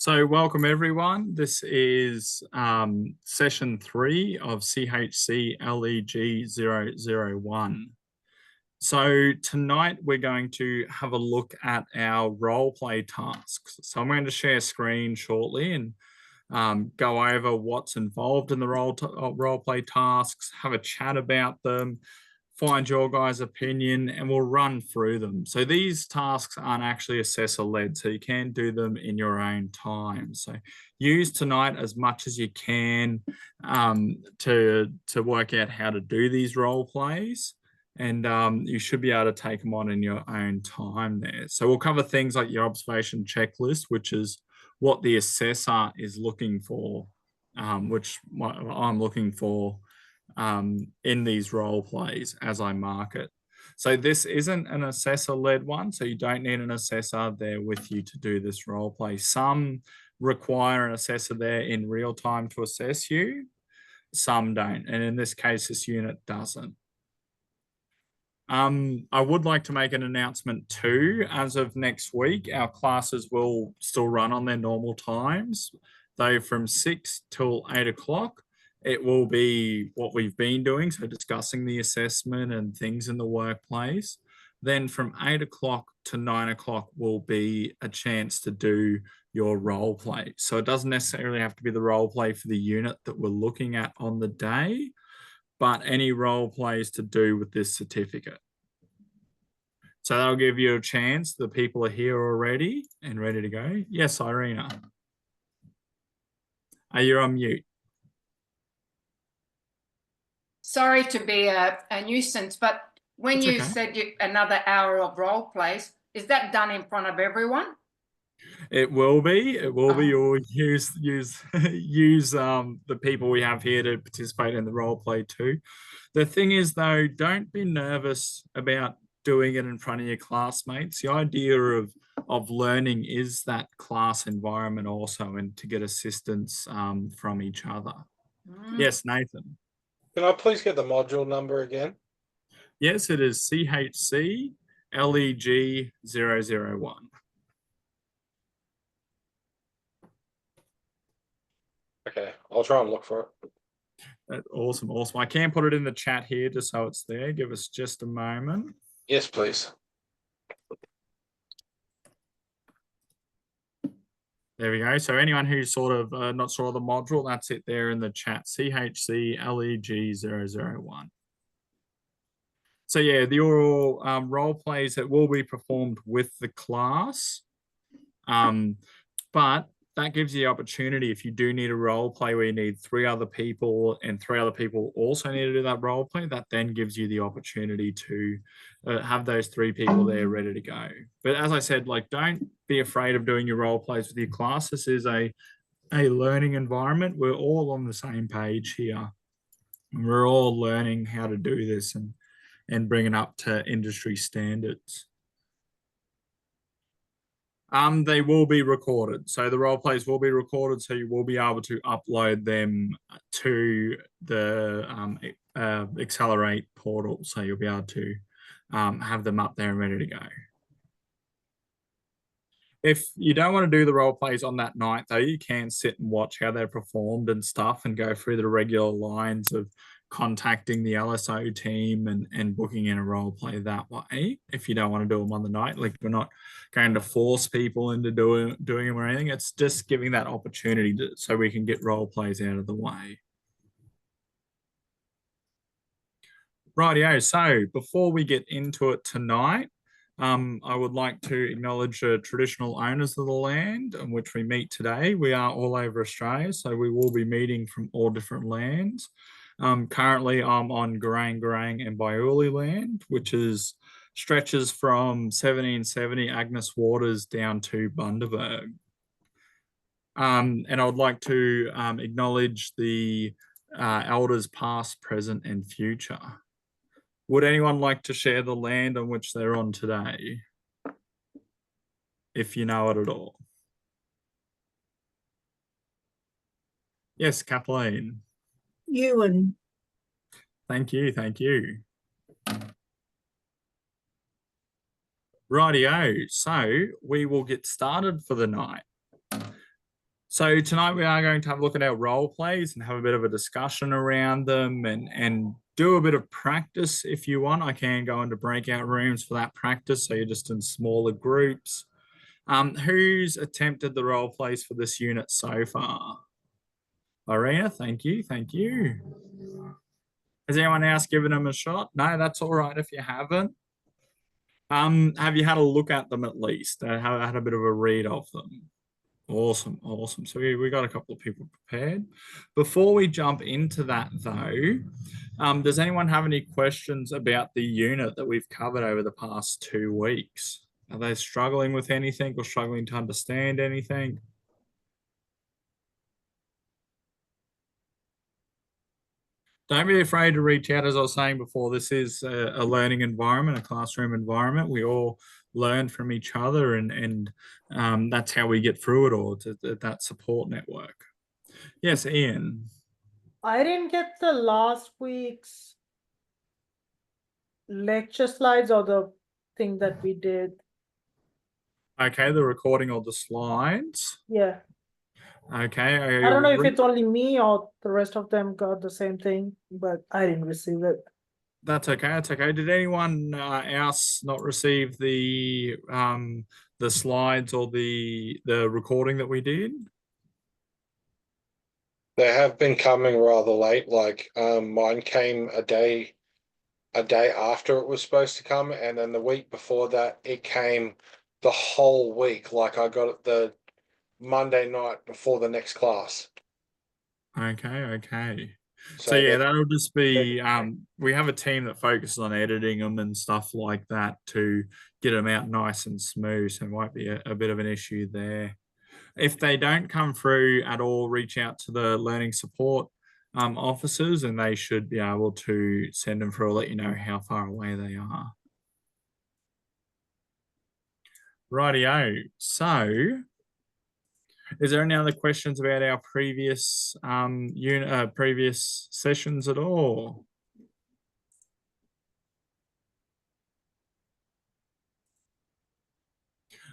So welcome everyone. This is session 3 of CHCLEG001. So tonight we're going to have a look at our role play tasks. So I'm going to share screen shortly and go over what's involved in the role play tasks, have a chat about them, find your guys' opinion, and we'll run through them. So these tasks aren't actually assessor-led, so you can do them in your own time. So use tonight as much as you can to work out how to do these role plays. And you should be able to take them on in your own time there. So we'll cover things like your observation checklist, which is what the assessor is looking for, which I'm looking for in these role plays as I mark it. So this isn't an assessor-led one, so you don't need an assessor there with you to do this role play. Some require an assessor there in real time to assess you, some don't, and in this case, this unit doesn't. I would like to make an announcement too. As of next week, our classes will still run on their normal times, though from 6 till 8 o'clock. It will be what we've been doing, so discussing the assessment and things in the workplace. Then from 8 o'clock to 9 o'clock will be a chance to do your role play. So it doesn't necessarily have to be the role play for the unit that we're looking at on the day, but any role plays to do with this certificate. So that'll give you a chance. The people are here already and ready to go. Yes, Irina. You're on mute. Sorry to be a nuisance, but when you said another hour of role plays, is that done in front of everyone? It will be. It will be. You'll use the people we have here to participate in the role play too. The thing is, though, don't be nervous about doing it in front of your classmates. The idea of learning is that class environment also, and to get assistance from each other. Yes, Nathan. Can I please get the module number again? Yes, it is CHCLEG001. Okay, I'll try and look for it. Awesome, awesome. I can put it in the chat here just so it's there. Give us just a moment. Yes, please. There we go. So anyone who's sort of not sure of the module, that's it there in the chat, CHCLEG001. So yeah, the oral role plays that will be performed with the class, but that gives you the opportunity, if you do need a role play where you need 3 other people and 3 other people also need to do that role play, that then gives you the opportunity to have those 3 people there ready to go. But as I said, like, don't be afraid of doing your role plays with your class. This is a learning environment. We're all on the same page here. We're all learning how to do this and bring it up to industry standards. They will be recorded. So the role plays will be recorded, so you will be able to upload them to the Accelerate portal. So you'll be able to have them up there and ready to go. If you don't want to do the role plays on that night, though, you can sit and watch how they're performed and stuff and go through the regular lines of contacting the LSO team and booking in a role play that way. If you don't want to do them on the night, like, we're not going to force people into doing them or anything. It's just giving that opportunity so we can get role plays out of the way. Rightio. So before we get into it tonight, I would like to acknowledge the traditional owners of the land on which we meet today. We are all over Australia, so we will be meeting from all different lands. Currently, I'm on Garang and Baiuli land, which stretches from 1770 Agnes Waters down to Bundaberg. And I would like to acknowledge the elders past, present, and future. Would anyone like to share the land on which they're on today, if you know it at all? Yes, Kathleen. Ewan. Thank you, thank you. Rightio, so we will get started for the night. So tonight we are going to have a look at our role plays and have a bit of a discussion around them and do a bit of practice if you want. I can go into breakout rooms for that practice, so you're just in smaller groups. Who's attempted the role plays for this unit so far? Irina, thank you, thank you. Has anyone else given them a shot? No, that's all right if you haven't. Have you had a look at them at least? Have had a bit of a read of them? Awesome, awesome. So we got a couple of people prepared. Before we jump into that though, does anyone have any questions about the unit that we've covered over the past 2 weeks? Are they struggling with anything or struggling to understand anything? Don't be afraid to reach out. As I was saying before, this is a learning environment, a classroom environment. We all learn from each other and that's how we get through it all, to that support network. Yes, Ian. I didn't get the last week's lecture slides or the thing that we did. Okay, the recording or the slides. Yeah. Okay. I don't know if it's only me or the rest of them got the same thing, but I didn't receive it. That's okay. That's okay. Did anyone else not receive the slides or the recording that we did? They have been coming rather late. Like mine came a day after it was supposed to come, and then the week before that it came the whole week. Like I got it the Monday night before the next class. Okay, okay. So So yeah, that'll just be we have a team that focuses on editing them and stuff like that to get them out nice and smooth. So it might be a bit of an issue there. If they don't come through at all, reach out to the learning support officers and they should be able to send them through or let you know how far away they are. Rightio. So is there any other questions about our previous previous sessions at all?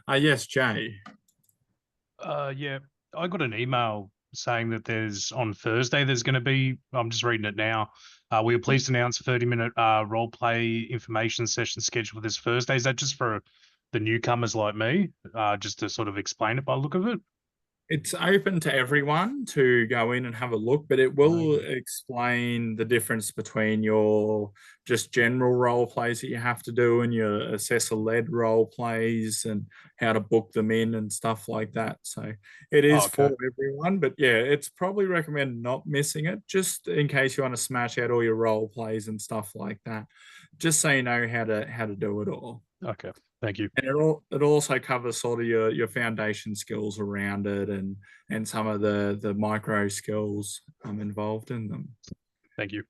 Yes, Jay. Yeah, I got an email saying that on Thursday there's going to be, I'm just reading it now. We are pleased to announce a 30-minute role play information session scheduled for this Thursday. Is that just for the newcomers like me, just to sort of explain it by the look of it? It's open to everyone to go in and have a look, but it will explain the difference between your just general role plays that you have to do and your assessor-led role plays and how to book them in and stuff like that. So it is for everyone, but yeah, it's probably recommended not missing it just in case you want to smash out all your role plays and stuff like that, just so you know how to do it all. Okay. Thank you. And it also covers sort of your foundation skills around it and some of the micro skills involved in them. Thank you.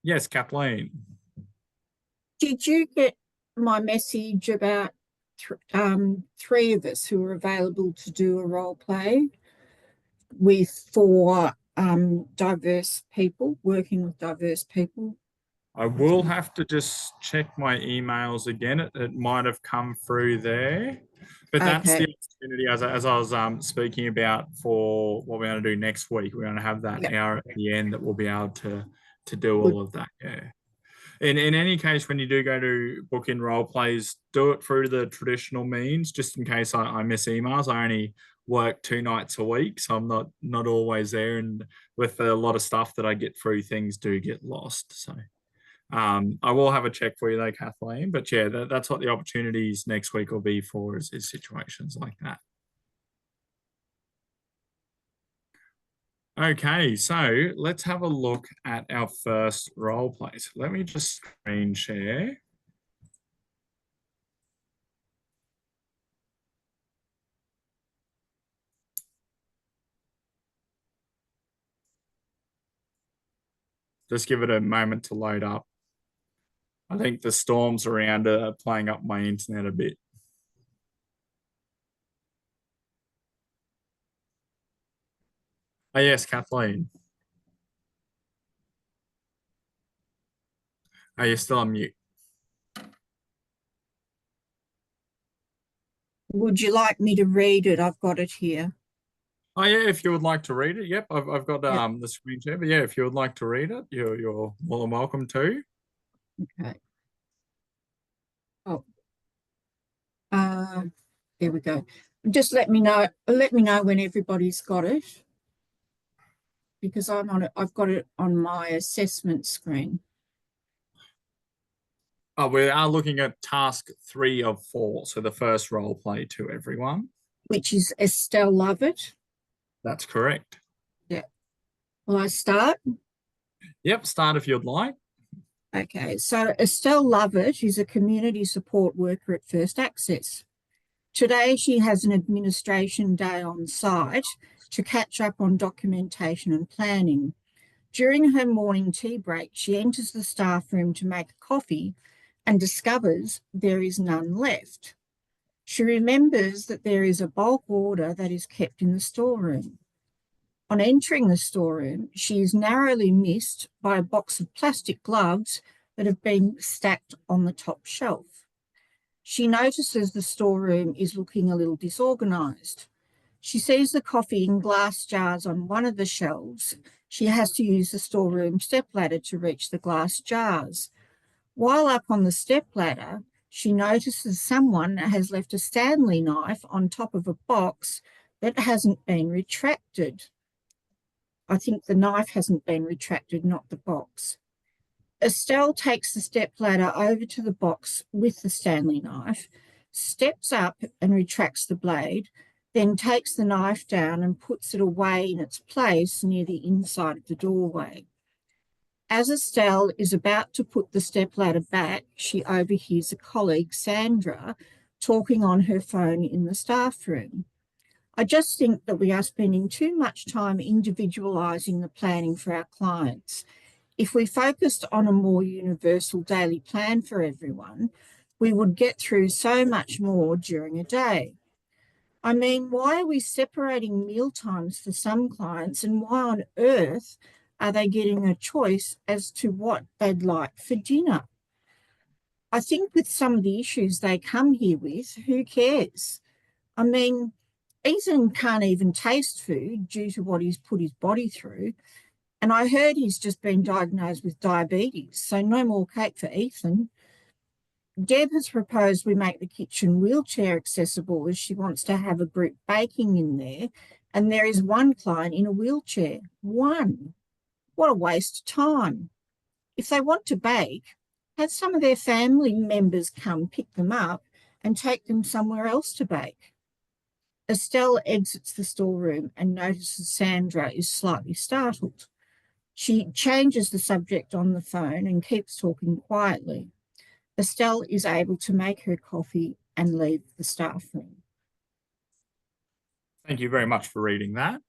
Yes, Kathleen. Did you get my message about 3 of us who are available to do a role play with 4 diverse people, working with diverse people? I will have to just check my emails again. It might have come through there, but that's the opportunity as I was speaking about for what we're going to do next week. We're going to have that hour at the end that we'll be able to do all of that. Yeah. In any case, when you do go to book in role plays, do it through the traditional means, just in case I miss emails. I only work 2 nights a week, so I'm not always there. And with a lot of stuff that I get through, things do get lost. So I will have a check for you though, Kathleen. But yeah, that's what the opportunities next week will be for is situations like that. Okay, so let's have a look at our first role play. So let me just screen share. Just give it a moment to load up. I think the storms around are playing up my internet a bit. Oh, yes, Kathleen. Oh, you're still on mute. Would you like me to read it? I've got it here. Oh yeah, if you would like to read it, yep, I've got the screen share. But yeah, if you would like to read it, you're more than welcome to. Okay. Oh, there we go. Just let me know. Let me know when everybody's got it, because I'm on it. I've got it on my assessment screen. Oh, we are looking at task 3 of 4, so the first role play to everyone. Which is Estelle Lovett. That's correct. Yeah. Will I start? Yep, start if you'd like. Okay, so Estelle Lovett is a community support worker at First Access. Today, she has an administration day on site to catch up on documentation and planning. During her morning tea break, she enters the staff room to make a coffee and discovers there is none left. She remembers that there is a bulk order that is kept in the storeroom. On entering the storeroom, she is narrowly missed by a box of plastic gloves that have been stacked on the top shelf. She notices the storeroom is looking a little disorganised. She sees the coffee in glass jars on one of the shelves. She has to use the storeroom stepladder to reach the glass jars. While up on the stepladder, she notices someone has left a Stanley knife on top of a box that hasn't been retracted. I think the knife hasn't been retracted, not the box. Estelle takes the stepladder over to the box with the Stanley knife, steps up and retracts the blade, then takes the knife down and puts it away in its place near the inside of the doorway. As Estelle is about to put the stepladder back, she overhears a colleague, Sandra, talking on her phone in the staff room. I just think that we are spending too much time individualising the planning for our clients. If we focused on a more universal daily plan for everyone, we would get through so much more during a day. I mean, why are we separating meal times for some clients, and why on earth are they getting a choice as to what they'd like for dinner? I think with some of the issues they come here with, who cares? I mean, Ethan can't even taste food due to what he's put his body through. And I heard he's just been diagnosed with diabetes, so no more cake for Ethan. Deb has proposed we make the kitchen wheelchair accessible, as she wants to have a group baking in there. And there is one client in a wheelchair. One. What a waste of time. If they want to bake, have some of their family members come pick them up and take them somewhere else to bake. Estelle exits the storeroom and notices Sandra is slightly startled. She changes the subject on the phone and keeps talking quietly. Estelle is able to make her coffee and leave the staff room. Thank you very much for reading that.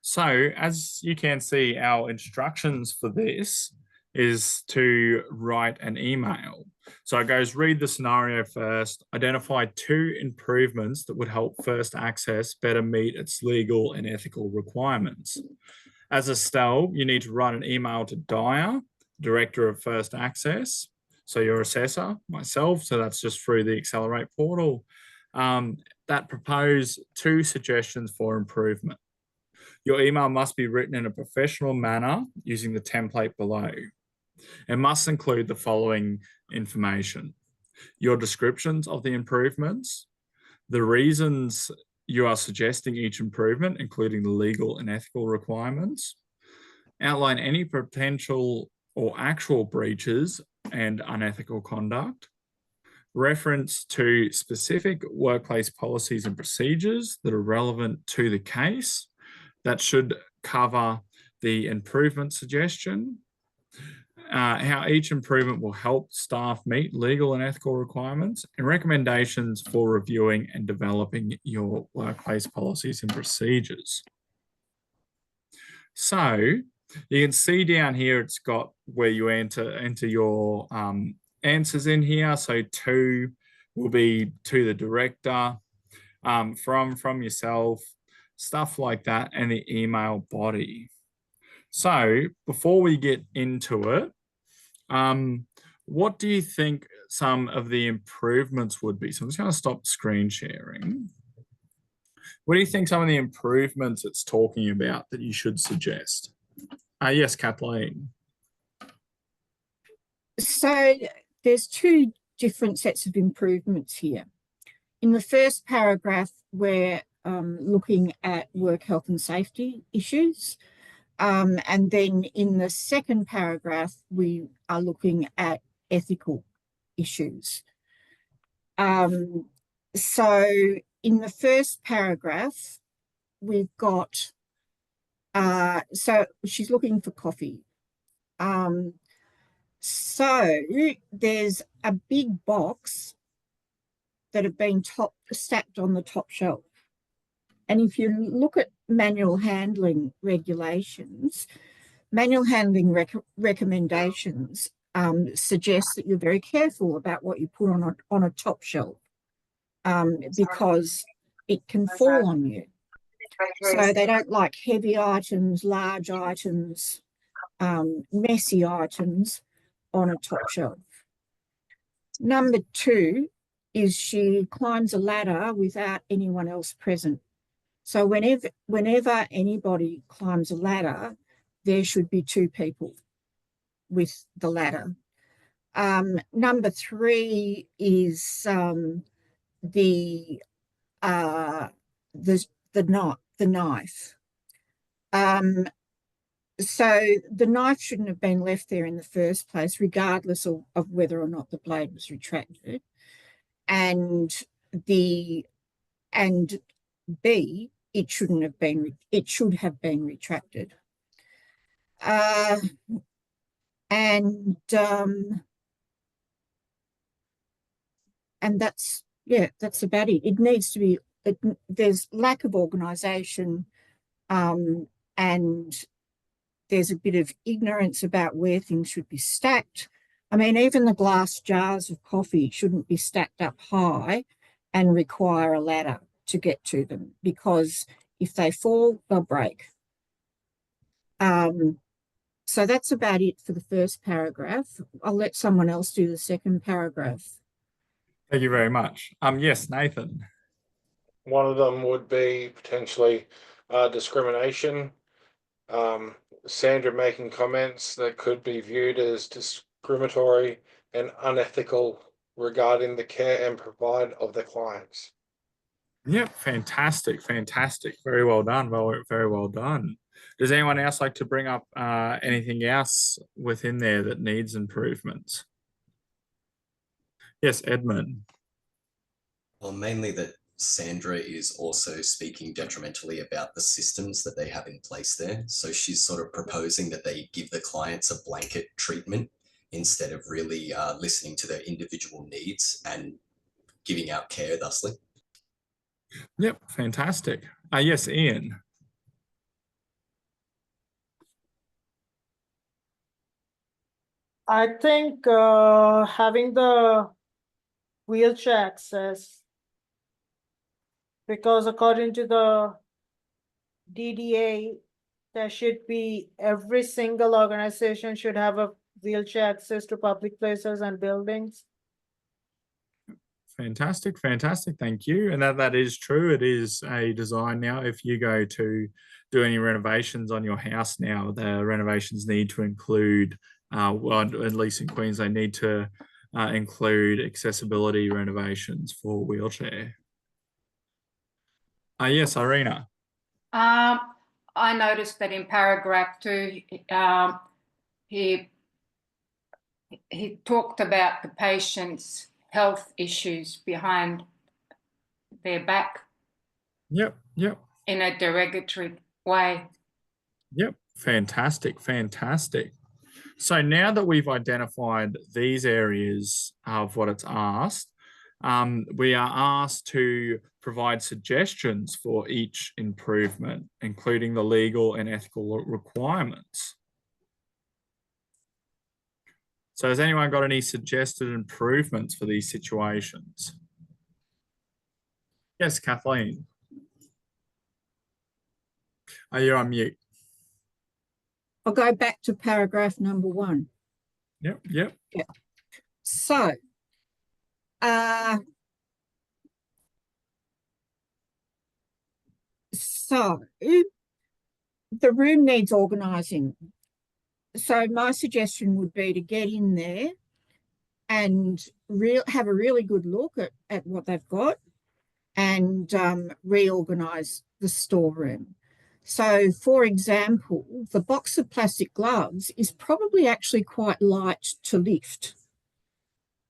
So as you can see, our instructions for this is to write an email. So it goes, read the scenario first, identify 2 improvements that would help First Access better meet its legal and ethical requirements. As Estelle, you need to write an email to Dyer, Director of First Access. So your assessor, myself, so that's just through the Accelerate portal, that propose 2 suggestions for improvement. Your email must be written in a professional manner using the template below. It must include the following information: your descriptions of the improvements, the reasons you are suggesting each improvement, including the legal and ethical requirements, outline any potential or actual breaches and unethical conduct, reference to specific workplace policies and procedures that are relevant to the case that should cover the improvement suggestion, how each improvement will help staff meet legal and ethical requirements, and recommendations for reviewing and developing your workplace policies and procedures. So you can see down here, it's got where you enter your answers in here. So 2 will be to the director, from yourself, stuff like that, and the email body. So before we get into it, what do you think some of the improvements would be? So I'm just going to stop screen sharing. What do you think some of the improvements it's talking about that you should suggest? Yes, Kathleen. So there's two different sets of improvements here. In the first paragraph, we're looking at work health and safety issues. And then in the second paragraph, we are looking at ethical issues. So in the first paragraph, we've got, so she's looking for coffee. So there's a big box that have been stacked on the top shelf. And if you look at manual handling regulations, manual handling recommendations suggest that you're very careful about what you put on a top shelf because it can fall on you. So they don't like heavy items, large items, messy items on a top shelf. Number two is she climbs a ladder without anyone else present. So whenever anybody climbs a ladder, there should be two people with the ladder. Number three is the knife. So the knife shouldn't have been left there in the first place, regardless of whether or not the blade was retracted. And B, it should have been retracted. And that's about it. It needs to be, there's lack of organisation, and there's a bit of ignorance about where things should be stacked. I mean, even the glass jars of coffee shouldn't be stacked up high and require a ladder to get to them, because if they fall, they'll break. So that's about it for the first paragraph. I'll let someone else do the second paragraph. Thank you very much. Yes, Nathan. One of them would be potentially discrimination. Sandra making comments that could be viewed as discriminatory and unethical regarding the care and provide of the clients. Yep, fantastic, fantastic. Very well done. Very well done. Does anyone else like to bring up anything else within there that needs improvements? Yes, Edmund. Well, mainly that Sandra is also speaking detrimentally about the systems that they have in place there. So she's sort of proposing that they give the clients a blanket treatment instead of really listening to their individual needs and giving out care thusly. Yep, fantastic. Yes, Ian. I think having the wheelchair access, because according to the DDA, there should be every single organization should have a wheelchair access to public places and buildings. Fantastic, fantastic. Thank you. And that is true. It is a design now. If you go to do any renovations on your house now, the renovations need to include, well, at least in Queensland, need to include accessibility renovations for wheelchair. Yes, Irina. I noticed that in paragraph 2, he talked about the patient's health issues behind their back. Yep. In a derogatory way. Yep, fantastic, fantastic. So now that we've identified these areas of what it's asked, we are asked to provide suggestions for each improvement, including the legal and ethical requirements. So has anyone got any suggested improvements for these situations? Yes, Kathleen. You're on mute. I'll go back to paragraph number 1. Yep. So, So the room needs organising. So my suggestion would be to get in there and have a really good look at what they've got and reorganise the storeroom. So, for example, the box of plastic gloves is probably actually quite light to lift.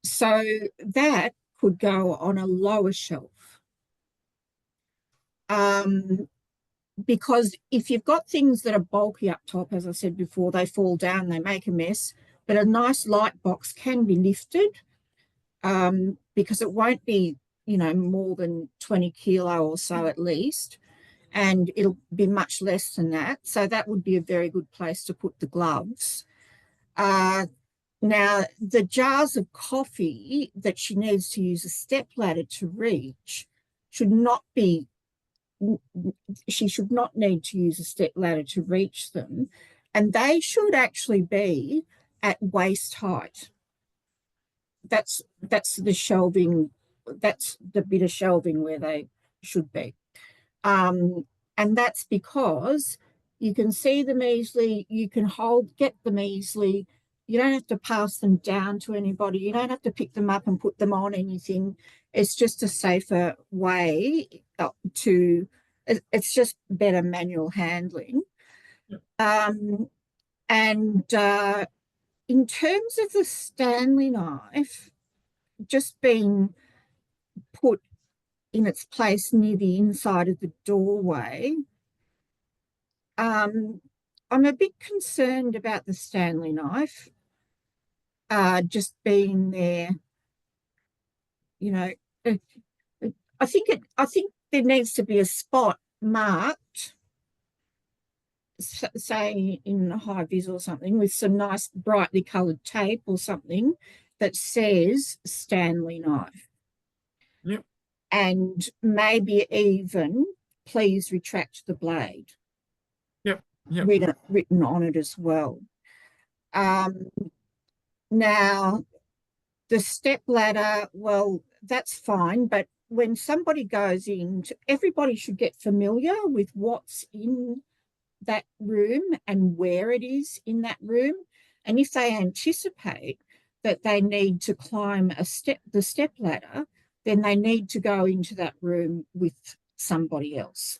So that could go on a lower shelf. Because if you've got things that are bulky up top, as I said before, they fall down, they make a mess, but a nice light box can be lifted because it won't be, you know, more than 20 kilo or so at least, and it'll be much less than that. So that would be a very good place to put the gloves. Now, the jars of coffee that she needs to use a stepladder to reach should not be, she should not need to use a stepladder to reach them. And they should actually be at waist height. That's the shelving, that's the bit of shelving where they should be. And that's because you can see them easily, you can get them easily. You don't have to pass them down to anybody. You don't have to pick them up and put them on anything. It's just a safer way it's just better manual handling. Yep. And in terms of the Stanley knife, just being put in its place near the inside of the doorway, I'm a bit concerned about the Stanley knife just being there. You know, I think there needs to be a spot marked, say in a high vis or something, with some nice brightly coloured tape or something that says Stanley knife. Yep. And maybe even please retract the blade. Yep. Written on it as well. Now, the step ladder, well, that's fine, but when somebody goes in, everybody should get familiar with what's in that room and where it is in that room. And if they anticipate that they need to climb the step ladder, then they need to go into that room with somebody else.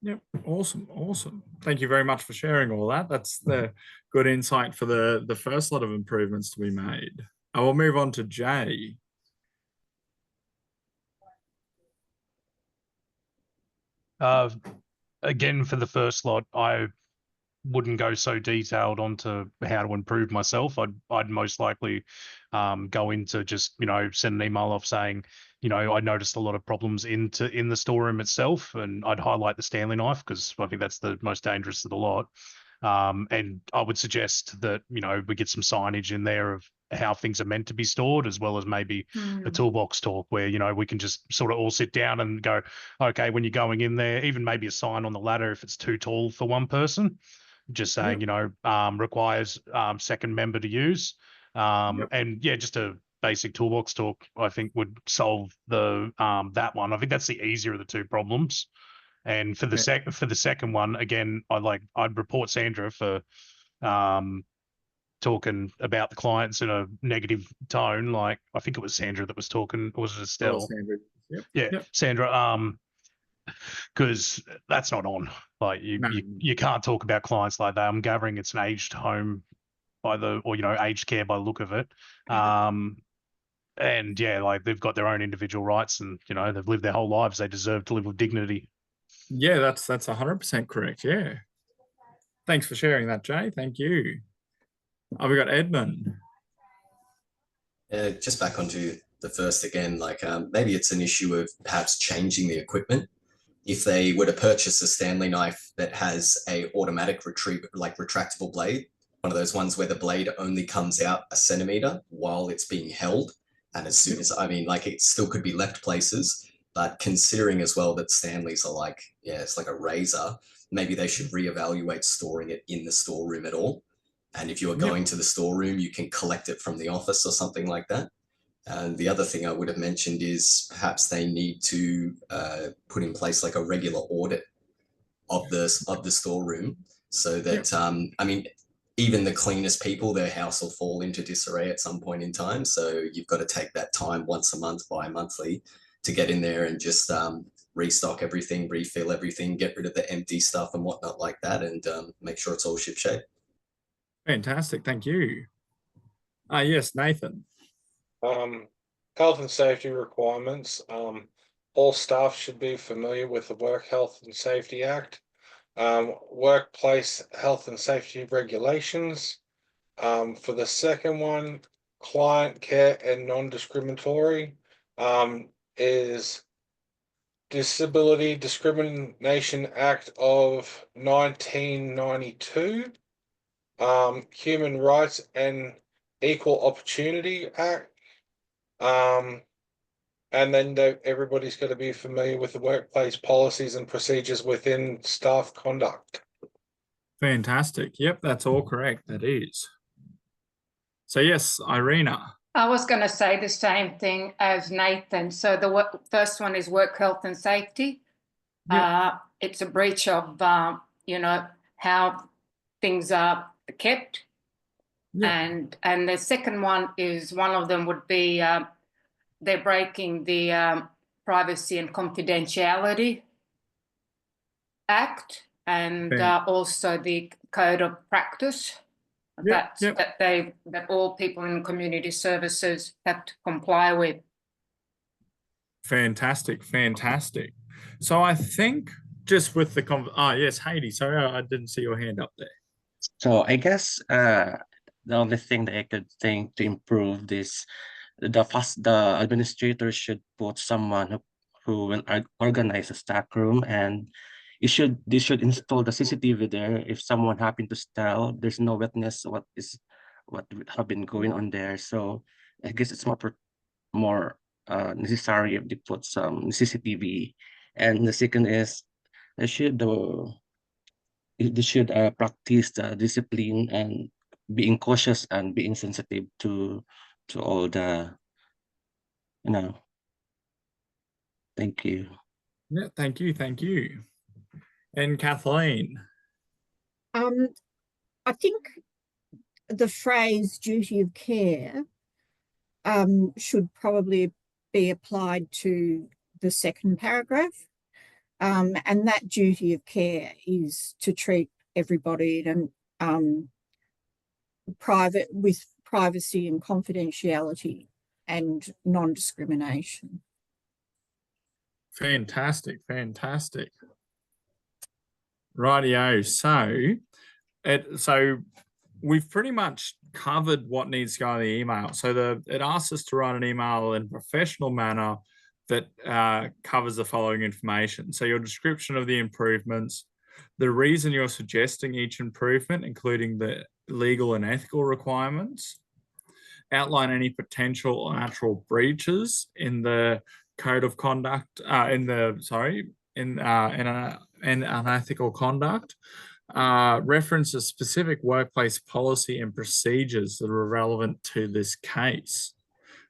Yep. Awesome. Thank you very much for sharing all that. That's the good insight for the first lot of improvements to be made. I will move on to Jay. Again, for the first lot, I wouldn't go so detailed onto how to improve myself. I'd most likely go into just, you know, send an email off saying, you know, I noticed a lot of problems in the storeroom itself, and I'd highlight the Stanley knife because I think that's the most dangerous of the lot. And I would suggest that, you know, we get some signage in there of how things are meant to be stored, as well as maybe a toolbox talk where, you know, we can just sort of all sit down and go, okay, when you're going in there, even maybe a sign on the ladder if it's too tall for one person, just saying, you know, requires second member to use. And yeah, just a basic toolbox talk, I think would solve the that one. I think that's the easier of the two problems. And for the second one, again, I'd report Sandra for talking about the clients in a negative tone. Like, I think it was Sandra that was talking, or was it Estelle? Sandra. Sandra. Because that's not on. Like, you can't talk about clients like that. I'm gathering it's an aged home aged care by the look of it. And yeah, like, they've got their own individual rights, and, you know, they've lived their whole lives. They deserve to live with dignity. Yeah, that's 100% correct. Yeah. Thanks for sharing that, Jay. Thank you. We got Edmund. Just back onto the first again, like maybe it's an issue of perhaps changing the equipment. If they were to purchase a Stanley knife that has a automatic retractable blade, one of those ones where the blade only comes out a centimeter while it's being held, and as soon as, it still could be left places, but considering as well that Stanleys are it's like a razor, maybe they should reevaluate storing it in the storeroom at all. And if you are going to the storeroom, you can collect it from the office or something like that. And the other thing I would have mentioned is perhaps they need to put in place like a regular audit of the storeroom, so that I mean, even the cleanest people, their house will fall into disarray at some point in time. So you've got to take that time once a month, bi-monthly, to get in there and just restock everything, refill everything, get rid of the empty stuff and whatnot like that, and make sure it's all shipshape. Fantastic, thank you. Yes, Nathan. Health and safety requirements. All staff should be familiar with the Work Health and Safety Act, workplace health and safety regulations. For the second one, client care and non-discriminatory, is Disability Discrimination Act of 1992, Human Rights and Equal Opportunity Act, and then everybody's got to be familiar with the workplace policies and procedures within staff conduct. Fantastic. Yep, that's all correct. That is. So yes, Irina. I was going to say the same thing as Nathan. So the first one is work health and safety. Yep. It's a breach of, you know, how things are kept. Yep. And the second one is, one of them would be they're breaking the Privacy and Confidentiality Act, and also the Code of Practice. That all people in community services have to comply with. Fantastic, fantastic. So I think just with the yes, Heidi, sorry, I didn't see your hand up there. So I guess the only thing that I could think to improve this, the administrator should put someone who will organize a stack room, and they should install the CCTV there. If someone happened to tell, there's no witness what have been going on there. So I guess it's more necessary if they put some CCTV. And the second is they should practice the discipline and being cautious and being sensitive to all the, you know. Thank you. Yeah, thank you. And Kathleen. I think the phrase duty of care should probably be applied to the second paragraph. And that duty of care is to treat everybody with privacy and confidentiality and non-discrimination. Fantastic. Rightio. So we've pretty much covered what needs to go in the email. So it asks us to write an email in a professional manner that covers the following information. So your description of the improvements, the reason you're suggesting each improvement, including the legal and ethical requirements, outline any potential or natural breaches in the code of conduct, in unethical conduct, reference a specific workplace policy and procedures that are relevant to this case.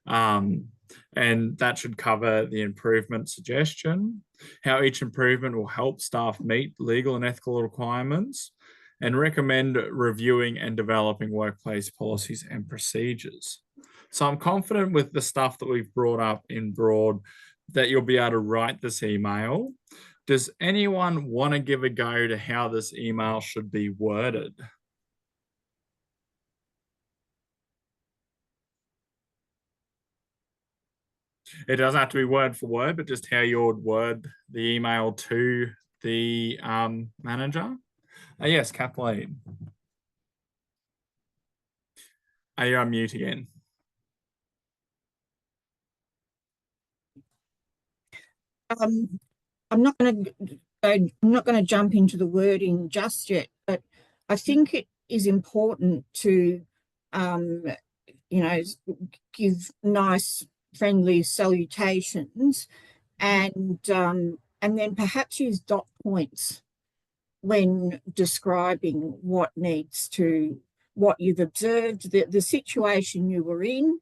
And that should cover the improvement suggestion, how each improvement will help staff meet legal and ethical requirements, and recommend reviewing and developing workplace policies and procedures. So I'm confident with the stuff that we've brought up in broad that you'll be able to write this email. Does anyone want to give a go to how this email should be worded? It doesn't have to be word for word, but just how you would word the email to the manager. Yes, Kathleen. Are you on mute again? I'm not going to jump into the wording just yet, but I think it is important to, you know, give nice, friendly salutations, and then perhaps use dot points when describing what you've observed, the situation you were in,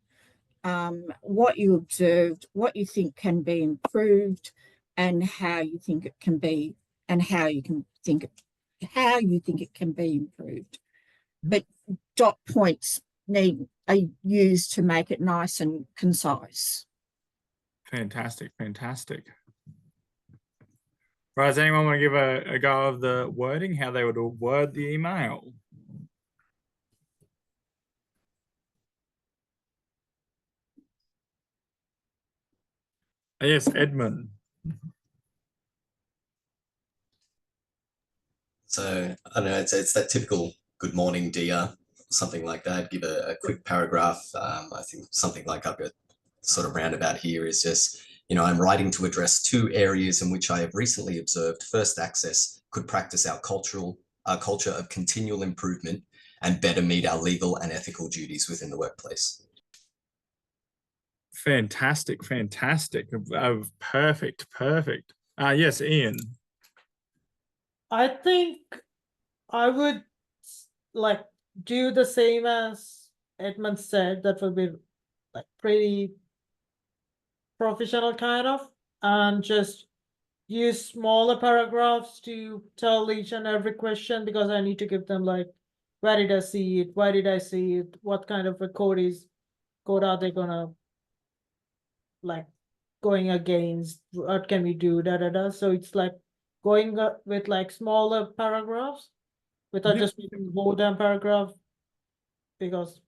what you observed, what you think can be improved, and how you think it can be, and how you can think it can be improved. But dot points are used to make it nice and concise. Fantastic, fantastic. Right, does anyone want to give a go of the wording, how they would word the email? Yes, Edmund. So I don't know, it's that typical good morning, dear, something like that. Give a quick paragraph. I think something like I've got sort of roundabout here is just, I'm writing to address 2 areas in which I have recently observed First Access could practice our culture of continual improvement and better meet our legal and ethical duties within the workplace. Fantastic, fantastic. Perfect, perfect. Yes, Ian. I think I would like do the same as Edmund said. That would be like pretty professional kind of, and just use smaller paragraphs to tell each and every question, because I need to give them like, where did I see it? Why did I see it? What kind of a code are they gonna like going against? What can we do? So it's like going with like smaller paragraphs without just making whole damn paragraph, because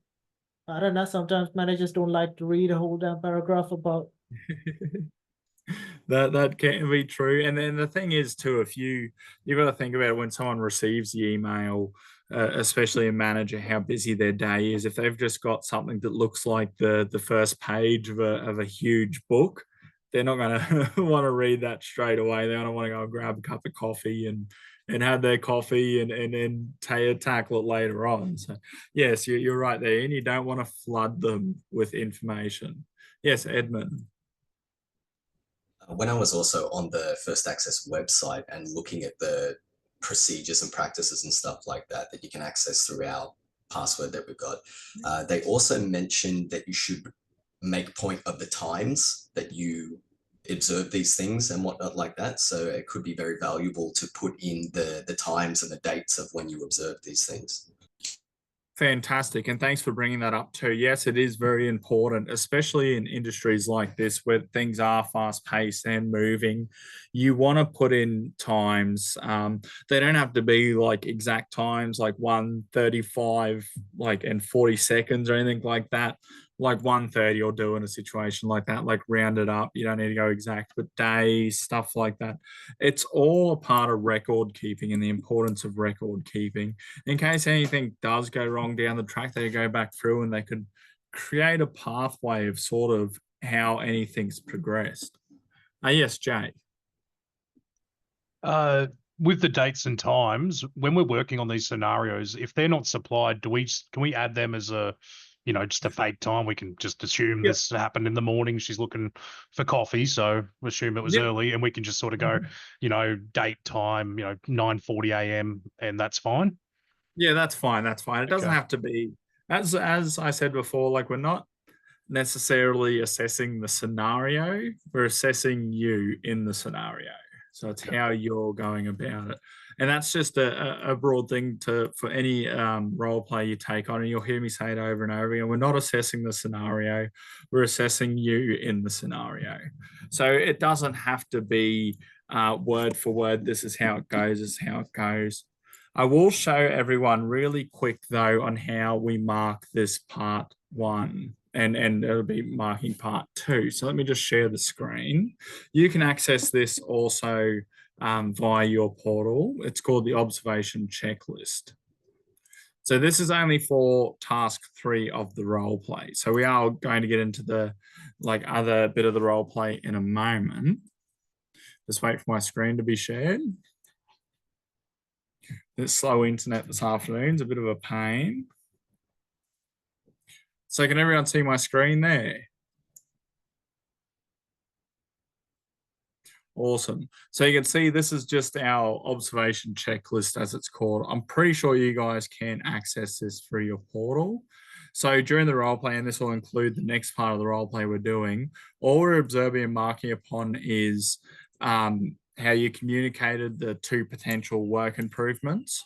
I don't know, sometimes managers don't like to read a whole damn paragraph about. That can be true. And then the thing is too, if you've got to think about when someone receives the email, especially a manager, how busy their day is. If they've just got something that looks like the first page of a huge book, they're not going to want to read that straight away. They're going to want to go and grab a cup of coffee and have their coffee and then tackle it later on. So yes, you're right there, and you don't want to flood them with information. Yes, Edmund. When I was also on the First Access website and looking at the procedures and practices and stuff like that you can access through our password that we've got, they also mentioned that you should make point of the times that you observe these things and whatnot like that. So it could be very valuable to put in the times and the dates of when you observe these things. Fantastic. And thanks for bringing that up too. Yes, it is very important, especially in industries like this where things are fast paced and moving. You want to put in times. They don't have to be like exact times, like 1:35 like and 40 seconds or anything like that. Like 1:30 or do in a situation like that, like round it up. You don't need to go exact, but days, stuff like that. It's all a part of record keeping and the importance of record keeping. In case anything does go wrong down the track, they go back through and they could create a pathway of sort of how anything's progressed. Yes, Jay. With the dates and times, when we're working on these scenarios, if they're not supplied, can we add them as a, just a fake time? We can just assume this happened in the morning. She's looking for coffee, so assume it was early, and we can just sort of go, date, time, 9:40 a.m. and that's fine. Yeah, that's fine. That's fine. It doesn't have to be, as I said before, like we're not necessarily assessing the scenario, we're assessing you in the scenario. So it's how you're going about it. And that's just a broad thing for any role play you take on. And you'll hear me say it over and over again. We're not assessing the scenario, we're assessing you in the scenario. So it doesn't have to be word for word, this is how it goes, this is how it goes. I will show everyone really quick though on how we mark this part 1. And it'll be marking part 2. So let me just share the screen. You can access this also via your portal. It's called the observation checklist. So this is only for task 3 of the role play. So we are going to get into the other bit of the role play in a moment. Just wait for my screen to be shared. This slow internet this afternoon is a bit of a pain. So can everyone see my screen there? Awesome. So you can see this is just our observation checklist as it's called. I'm pretty sure you guys can access this through your portal. So during the role play, and this will include the next part of the role play we're doing, all we're observing and marking upon is how you communicated the 2 potential work improvements,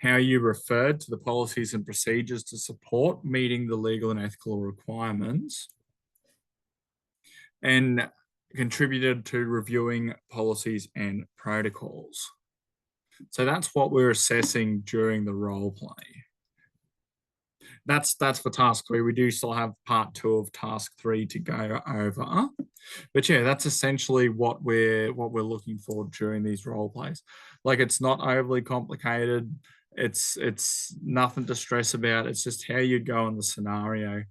how you referred to the policies and procedures to support meeting the legal and ethical requirements, and contributed to reviewing policies and protocols. So that's what we're assessing during the role play. That's for task 3. We do still have part 2 of task 3 to go over. But yeah, that's essentially what we're looking for during these role plays. Like, it's not overly complicated. It's nothing to stress about. It's just how you go in the scenario.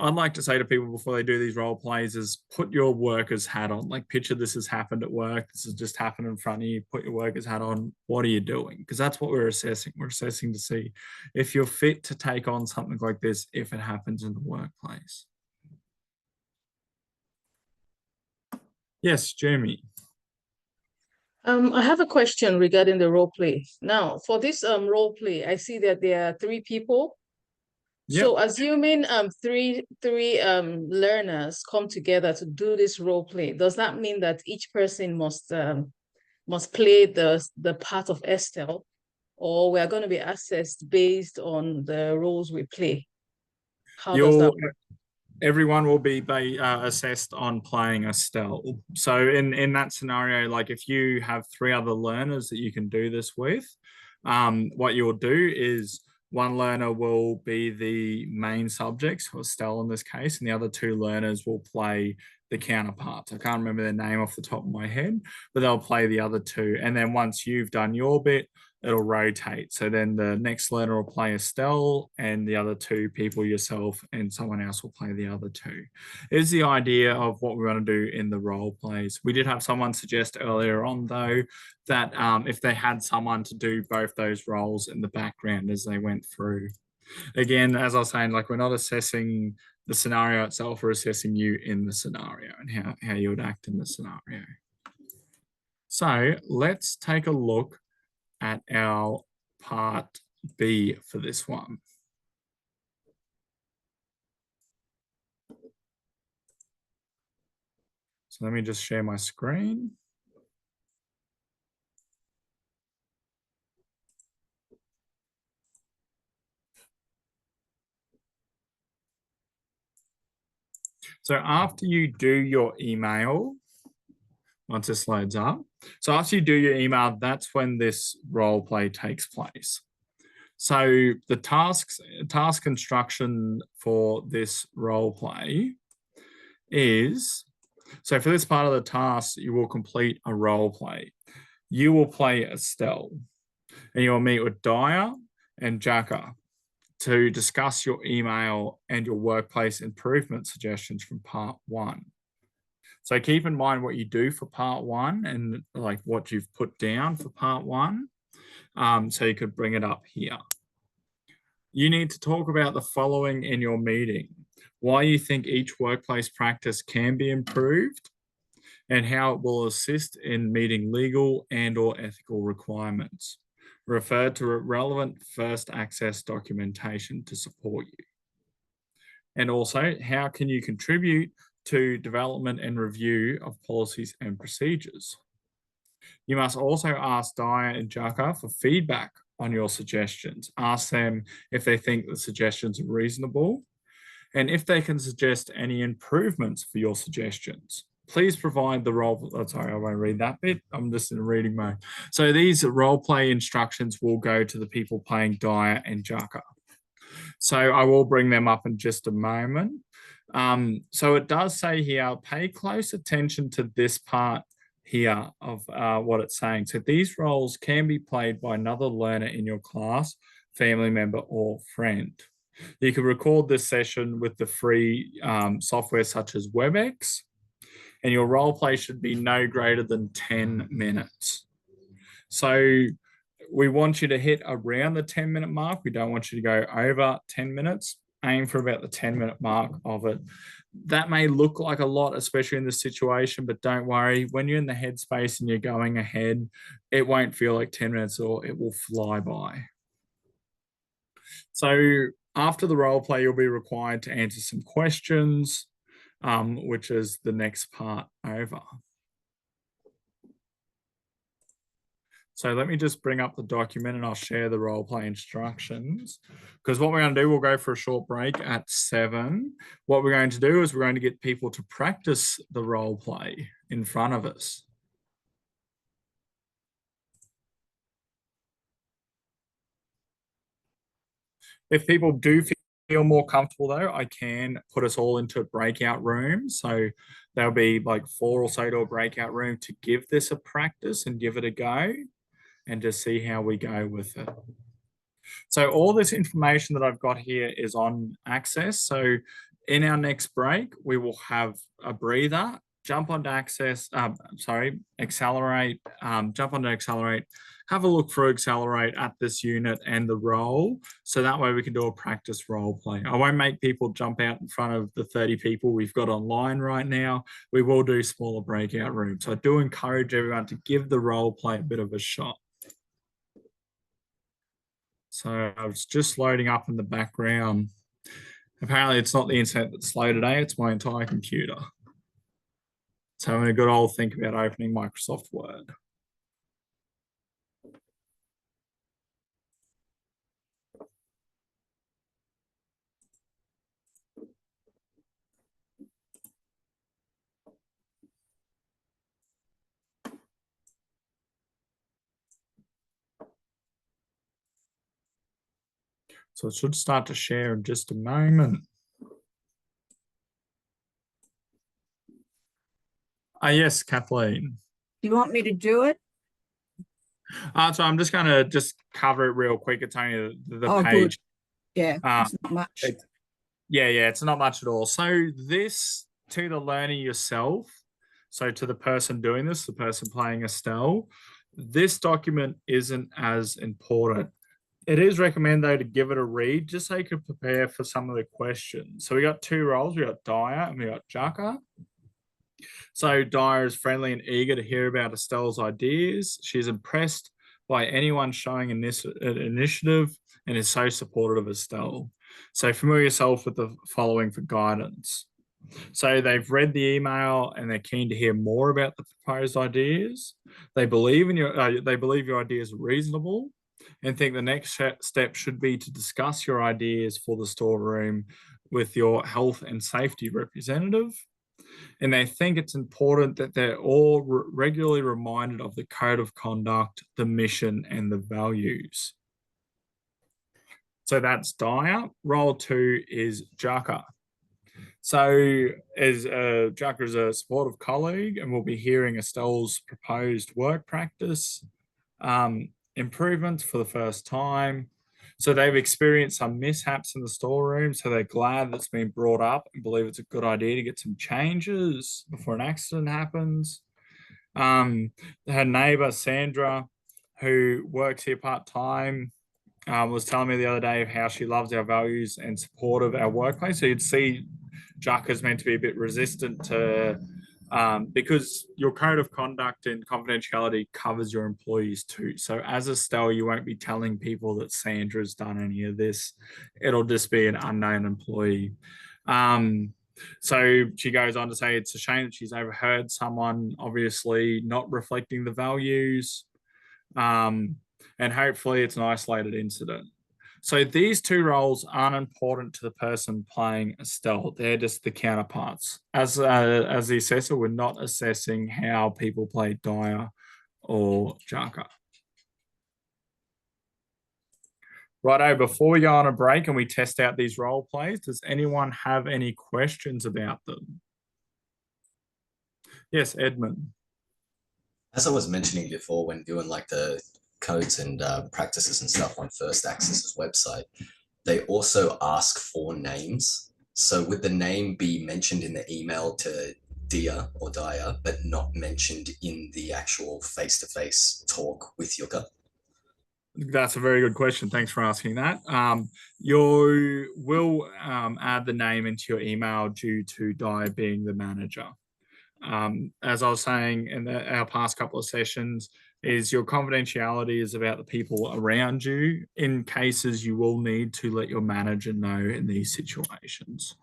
I'd like to say to people before they do these role plays is put your worker's hat on. Like, picture this has happened at work. This has just happened in front of you. Put your worker's hat on. What are you doing? Because that's what we're assessing. We're assessing to see if you're fit to take on something like this if it happens in the workplace. Yes, Jamie. I have a question regarding the role play. Now, for this role play, I see that there are 3 people. Yep. So assuming three learners come together to do this role play, does that mean that each person must play the part of Estelle, or we are going to be assessed based on the roles we play? How does that work? Everyone will be assessed on playing Estelle. So in that scenario, like if you have 3 other learners that you can do this with, what you'll do is one learner will be the main subjects, or Estelle in this case, and the other 2 learners will play the counterparts. I can't remember their name off the top of my head, but they'll play the other 2. And then once you've done your bit, it'll rotate. So then the next learner will play Estelle, and the other 2 people, yourself and someone else, will play the other 2. Is the idea of what we want to do in the role plays. We did have someone suggest earlier on, though, that if they had someone to do both those roles in the background as they went through. Again, as I was saying, like, we're not assessing the scenario itself, we're assessing you in the scenario and how you would act in the scenario. So let's take a look at our part B for this one. So let me just share my screen. So after you do your email, once this loads up, so after you do your email, that's when this role play takes place. So the task instruction for this role play is, so for this part of the task, you will complete a role play. You will play Estelle, and you will meet with Dyer and Jaka to discuss your email and your workplace improvement suggestions from part 1. So keep in mind what you do for part 1 and like what you've put down for part 1. So you could bring it up here. You need to talk about the following in your meeting: why you think each workplace practice can be improved, and how it will assist in meeting legal and/or ethical requirements. Refer to relevant first access documentation to support you. And also, how can you contribute to development and review of policies and procedures? You must also ask Dyer and Jaka for feedback on your suggestions. Ask them if they think the suggestions are reasonable, and if they can suggest any improvements for your suggestions. Please provide the role. Oh, sorry, I won't read that bit. I'm just in reading mode. So these role play instructions will go to the people playing Dyer and Jaka. So I will bring them up in just a moment. So it does say here, pay close attention to this part here of what it's saying. So these roles can be played by another learner in your class, family member, or friend. You can record this session with the free software such as WebEx, and your role play should be no greater than 10 minutes. So we want you to hit around the 10-minute mark. We don't want you to go over 10 minutes. Aim for about the 10-minute mark of it. That may look like a lot, especially in this situation, but don't worry. When you're in the headspace and you're going ahead, it won't feel like 10 minutes, or it will fly by. So after the role play, you'll be required to answer some questions. which is the next part over. So let me just bring up the document and I'll share the role play instructions, because what we're going to do, we'll go for a short break at 7. What we're going to do is we're going to get people to practice the role play in front of us. If people do feel more comfortable though, I can put us all into breakout rooms. So there'll be like 4 or so to a breakout room to give this a practice and give it a go and just see how we go with it. So all this information that I've got here is on Access. So in our next break, we will have a breather, jump onto Accelerate, jump onto Accelerate, have a look through Accelerate at this unit and the role. So that way we can do a practice role play. I won't make people jump out in front of the 30 people we've got online right now. We will do smaller breakout rooms. So I do encourage everyone to give the role play a bit of a shot. So I was just loading up in the background. Apparently it's not the internet that's slow today, it's my entire computer. So I'm going to good old think about opening Microsoft Word. So it should start to share in just a moment. Yes, Kathleen. Do you want me to do it? So I'm just going to cover it real quick. It's only the page. Good. Yeah, it's not much. It's not much at all. So this, to the learner yourself, so to the person doing this, the person playing Estelle, this document isn't as important. It is recommended though to give it a read just so you can prepare for some of the questions. So we got 2 roles, we got Dyer and we got Jaka. So Dyer is friendly and eager to hear about Estelle's ideas. She's impressed by anyone showing initiative and is so supportive of Estelle. So familiar yourself with the following for guidance. So they've read the email and they're keen to hear more about the proposed ideas. They believe in your ideas are reasonable and think the next step should be to discuss your ideas for the storeroom with your health and safety representative. And they think it's important that they're all regularly reminded of the code of conduct, the mission, and the values. So that's Dyer. Role 2 is Jaka. So Jaka is a supportive colleague and we'll be hearing Estelle's proposed work practice improvements for the first time. So they've experienced some mishaps in the storeroom, so they're glad that's been brought up and believe it's a good idea to get some changes before an accident happens. Her neighbor, Sandra, who works here part-time, was telling me the other day of how she loves our values and support of our workplace. So you'd see Jaka's meant to be a bit resistant to because your code of conduct and confidentiality covers your employees too. So as Estelle, you won't be telling people that Sandra's done any of this. It'll just be an unknown employee. So she goes on to say it's a shame that she's overheard someone obviously not reflecting the values. And hopefully it's an isolated incident. So these 2 roles aren't important to the person playing Estelle. They're just the counterparts. As the assessor, we're not assessing how people play Dyer or Jaka. Righto, before we go on a break and we test out these role plays, does anyone have any questions about them? Yes, Edmund. As I was mentioning before, when doing like the codes and practices and stuff on First Access's website, they also ask for names. So would the name be mentioned in the email to Dia or Dyer, but not mentioned in the actual face-to-face talk with Yuka? That's a very good question. Thanks for asking that. You will add the name into your email due to Dyer being the manager. As I was saying in our past couple of sessions, is your confidentiality is about the people around you in cases you will need to let your manager know in these situations.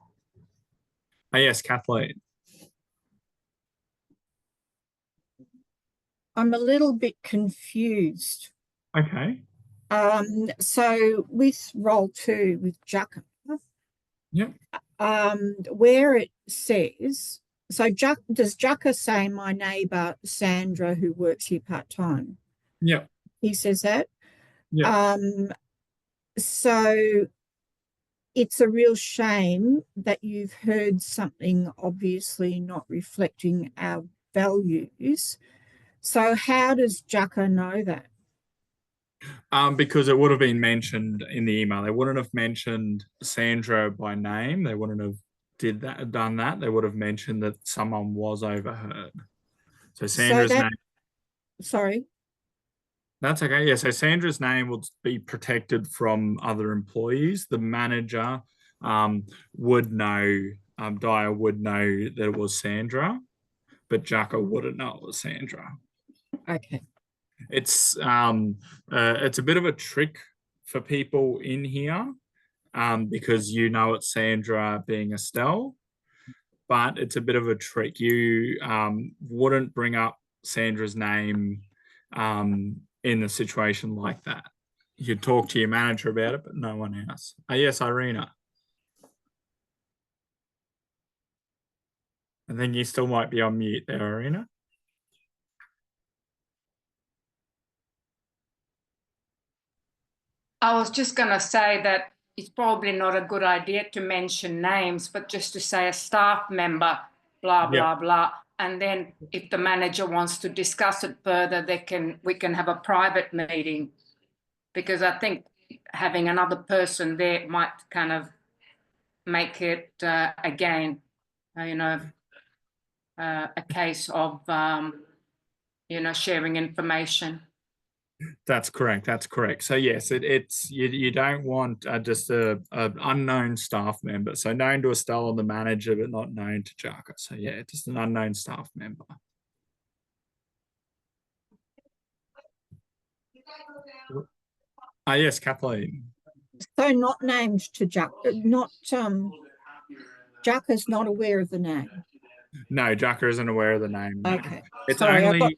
Yes, Kathleen. I'm a little bit confused. Okay. So with role 2 with Jaka, Yep. where it says, so does Jaka say my neighbour Sandra who works here part-time? Yep. He says that. Yeah. So it's a real shame that you've heard something obviously not reflecting our values. So how does Jaka know that? Because it would have been mentioned in the email. They wouldn't have mentioned Sandra by name. They wouldn't have done that. They would have mentioned that someone was overheard. So Sandra's name. Sorry. That's okay. Yeah. So Sandra's name will be protected from other employees. The manager would know, Dyer would know that it was Sandra, but Jaka wouldn't know it was Sandra. Okay. It's a bit of a trick for people in here because you know it's Sandra being Estelle, but it's a bit of a trick. You wouldn't bring up Sandra's name in a situation like that. You'd talk to your manager about it, but no one else. Yes, Irina. I think you still might be on mute there, Irina. I was just going to say that it's probably not a good idea to mention names, but just to say a staff member, blah, blah, blah. And then if the manager wants to discuss it further, we can have a private meeting, because I think having another person there might kind of make it, again, a case of, sharing information. That's correct. That's correct. So yes, it's you don't want just a unknown staff member. So known to Estelle and the manager, but not known to Jaka. So yeah, just an unknown staff member. Yes, Kathleen. So not named to Jaka, not Jaka's not aware of the name. No, Jaka isn't aware of the name. No. Okay. It's Sorry, only.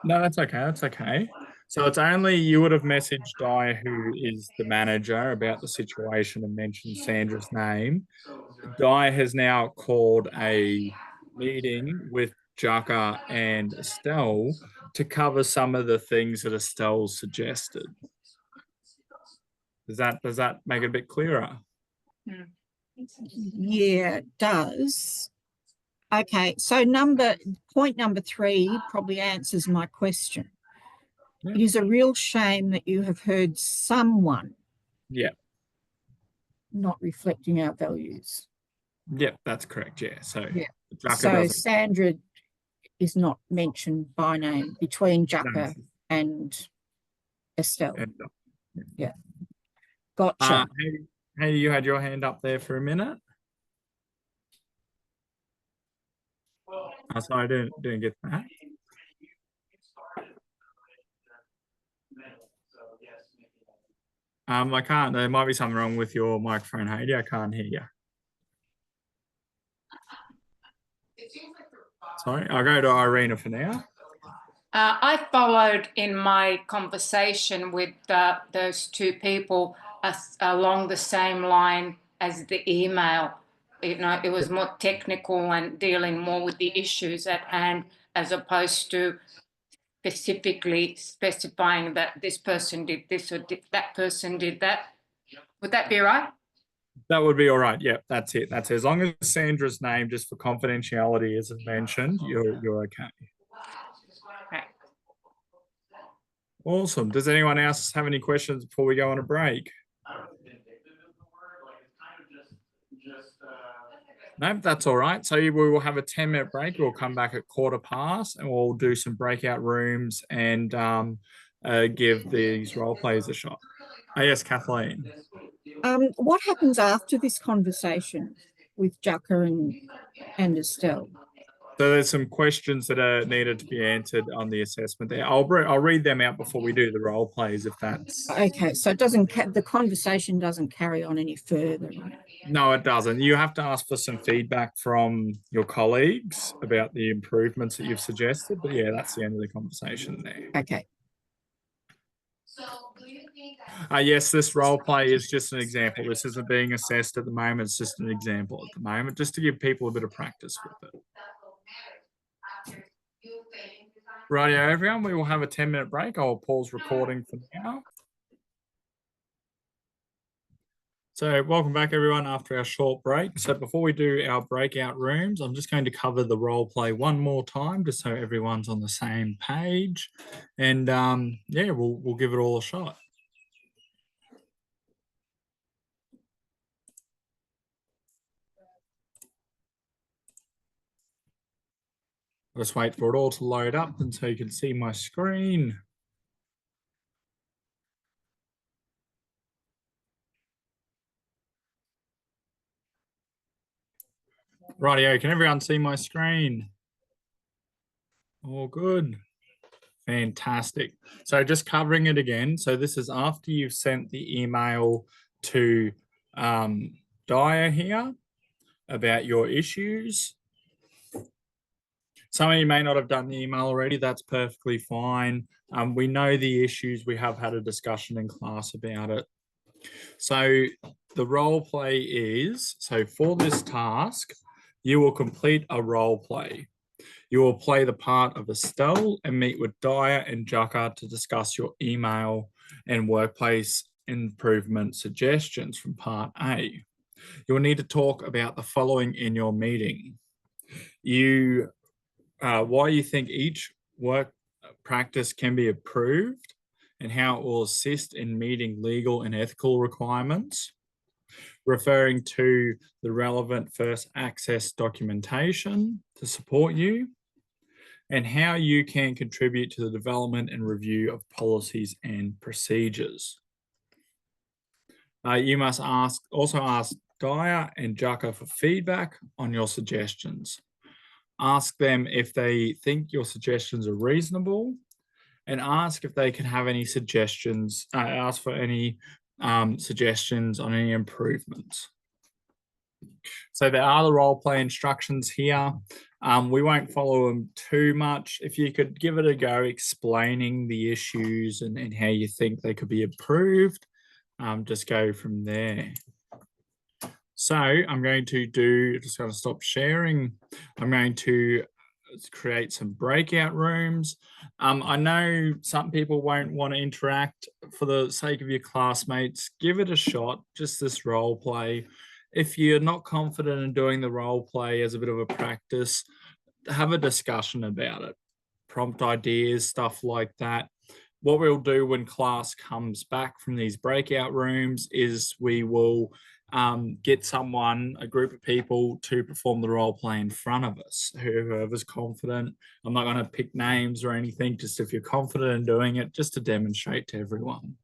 No, that's okay. That's okay. So it's only you would have messaged Di, who is the manager, about the situation and mentioned Sandra's name. Di has now called a meeting with Jaka and Estelle to cover some of the things that Estelle suggested. Does that make it a bit clearer? Yeah, it does. Okay, so point number 3 probably answers my question. Yeah. It is a real shame that you have heard someone not reflecting our values. Yep, that's correct. Yeah. So So Sandra is not mentioned by name between Jaka and Estelle. Yeah. Gotcha. Hey, you had your hand up there for a minute. Sorry, I didn't get that. I can't. There might be something wrong with your microphone, Heidi. I can't hear you. Sorry, I'll go to Irina for now. I followed in my conversation with those two people along the same line as the email. It was more technical and dealing more with the issues at hand, as opposed to specifically specifying that this person did this or that person did that. Would that be right? That would be all right. Yeah, that's it. That's it. As long as Sandra's name, just for confidentiality, isn't mentioned, you're okay. Okay. Awesome. Does anyone else have any questions before we go on a break? No, that's all right. So we will have a 10-minute break. We'll come back at past, and we'll do some breakout rooms and give these role plays a shot. Yes, Kathleen. What happens after this conversation with Jaka and Estelle? So there's some questions that are needed to be answered on the assessment there. I'll read them out before we do the role plays, if that's... Okay, so it doesn't, the conversation doesn't carry on any further, right? No, it doesn't. You have to ask for some feedback from your colleagues about the improvements that you've suggested. But yeah, that's the end of the conversation there. Okay. Yes, this role play is just an example. This isn't being assessed at the moment. It's just an example at the moment, just to give people a bit of practice with it. Rightio, everyone, we will have a 10-minute break. I'll pause recording for now. So welcome back, everyone, after our short break. So before we do our breakout rooms, I'm just going to cover the role play one more time, just so everyone's on the same page. And yeah, we'll give it all a shot. I'll just wait for it all to load up and so you can see my screen. Rightio, can everyone see my screen? All good. Fantastic. So just covering it again. So this is after you've sent the email to Dyer here about your issues. Some of you may not have done the email already. That's perfectly fine. We know the issues. We have had a discussion in class about it. So the role play is, so for this task, you will complete a role play. You will play the part of Estelle and meet with Dyer and Jaka to discuss your email and workplace improvement suggestions from part A. You will need to talk about the following in your meeting. Why you think each work practice can be approved and how it will assist in meeting legal and ethical requirements, referring to the relevant first access documentation to support you, and how you can contribute to the development and review of policies and procedures. You must also ask Dyer and Jaka for feedback on your suggestions. Ask them if they think your suggestions are reasonable, and ask if they can have any suggestions, ask for any suggestions on any improvements. So there are the role play instructions here. We won't follow them too much. If you could give it a go explaining the issues and how you think they could be improved, just go from there. So I'm going to just going to stop sharing. I'm going to create some breakout rooms. I know some people won't want to interact. For the sake of your classmates, give it a shot, just this role play. If you're not confident in doing the role play as a bit of a practice, have a discussion about it. Prompt ideas, stuff like that. What we'll do when class comes back from these breakout rooms is we will get a group of people to perform the role play in front of us, whoever's confident. I'm not going to pick names or anything, just if you're confident in doing it, just to demonstrate to everyone.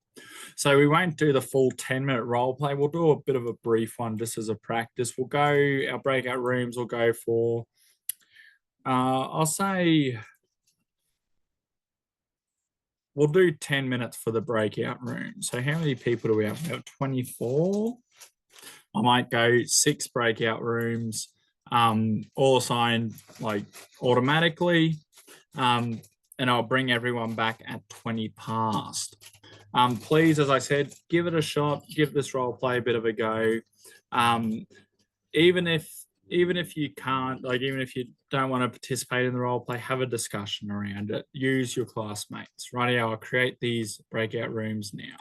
So we won't do the full 10-minute role play. We'll do a bit of a brief one just as a practice. Our breakout rooms will go for, I'll say, we'll do 10 minutes for the breakout room. So how many people do we have? About 24. I might go 6 breakout rooms, all assigned like automatically, and I'll bring everyone back at 20 past. Please, as I said, give it a shot, give this role play a bit of a go. Even if you can't, like even if you don't want to participate in the role play, have a discussion around it. Use your classmates. Righty, I'll create these breakout rooms now.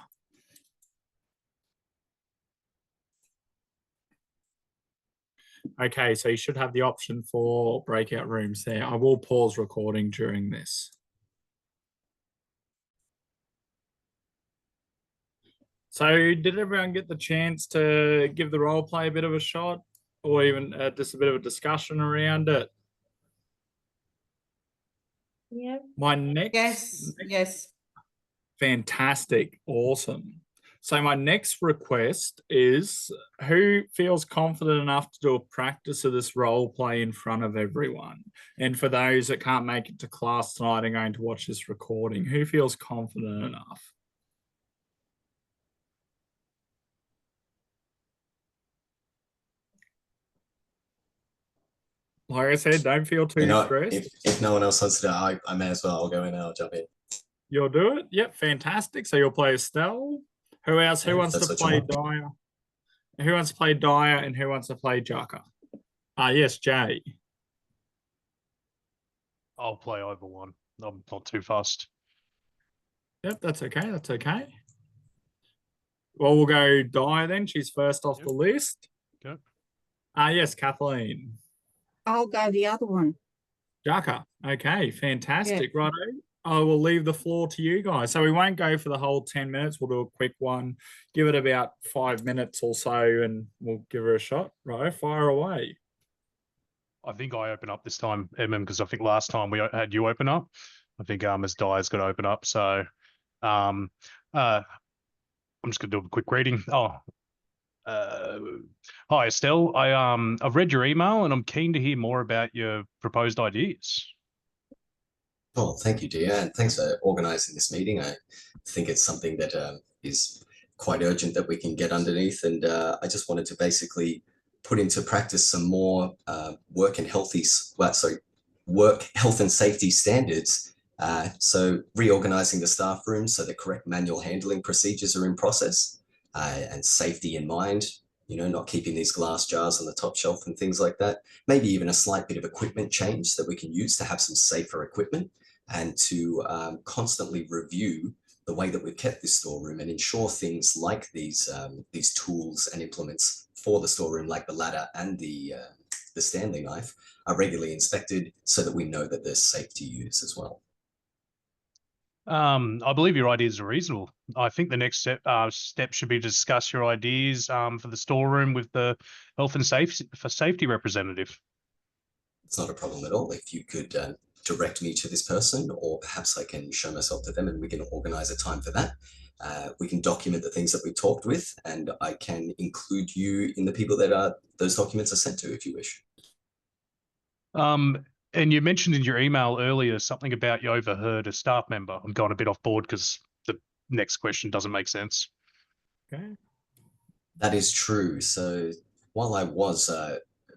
Okay, so you should have the option for breakout rooms there. I will pause recording during this. So did everyone get the chance to give the role play a bit of a shot, or even just a bit of a discussion around it? Yeah. My next... Yes. Fantastic. Awesome. So my next request is, who feels confident enough to do a practice of this role play in front of everyone? And for those that can't make it to class tonight and going to watch this recording, who feels confident enough? Like I said, don't feel too stressed. If no one else wants to do it, I may as well. I'll go in and I'll jump in. You'll do it? Yep, fantastic. So you'll play Estelle. Who else? Who wants to play Dyer? Who wants to play Dyer and who wants to play Jaka? Yes, Jay. I'll play either one. I'm not too fussed. Yep, that's okay. That's okay. Well, we'll go Dyer then. She's first off the list. Okay. Yes, Kathleen. I'll go the other one. Jaka. Okay, fantastic. Righto. I will leave the floor to you guys. So we won't go for the whole 10 minutes. We'll do a quick one. Give it about 5 minutes or so and we'll give her a shot. Right, fire away. I think I open up this time, Edmund, because I think last time we had you open up. I think Ms. Dyer's got to open up. So I'm just going to do a quick reading. Hi, Estelle. I've read your email and I'm keen to hear more about your proposed ideas. Well, thank you, dear, and thanks for organising this meeting. I think it's something that is quite urgent that we can get underneath, and I just wanted to basically put into practice some more work health and safety standards. So reorganising the staff room so the correct manual handling procedures are in process, and safety in mind. You know, not keeping these glass jars on the top shelf and things like that. Maybe even a slight bit of equipment change that we can use to have some safer equipment, and to constantly review the way that we've kept this storeroom and ensure things like these tools and implements for the storeroom, like the ladder and the Stanley knife, are regularly inspected so that we know that they're safe to use as well. I believe your ideas are reasonable. I think the next step should be to discuss your ideas for the storeroom with the health and safety representative. It's not a problem at all. If you could direct me to this person, or perhaps I can show myself to them and we can organize a time for that. We can document the things that we talked with, and I can include you in the people that those documents are sent to, if you wish. And you mentioned in your email earlier something about you overheard a staff member. I'm going a bit off board because the next question doesn't make sense. Okay. That is true. So while I was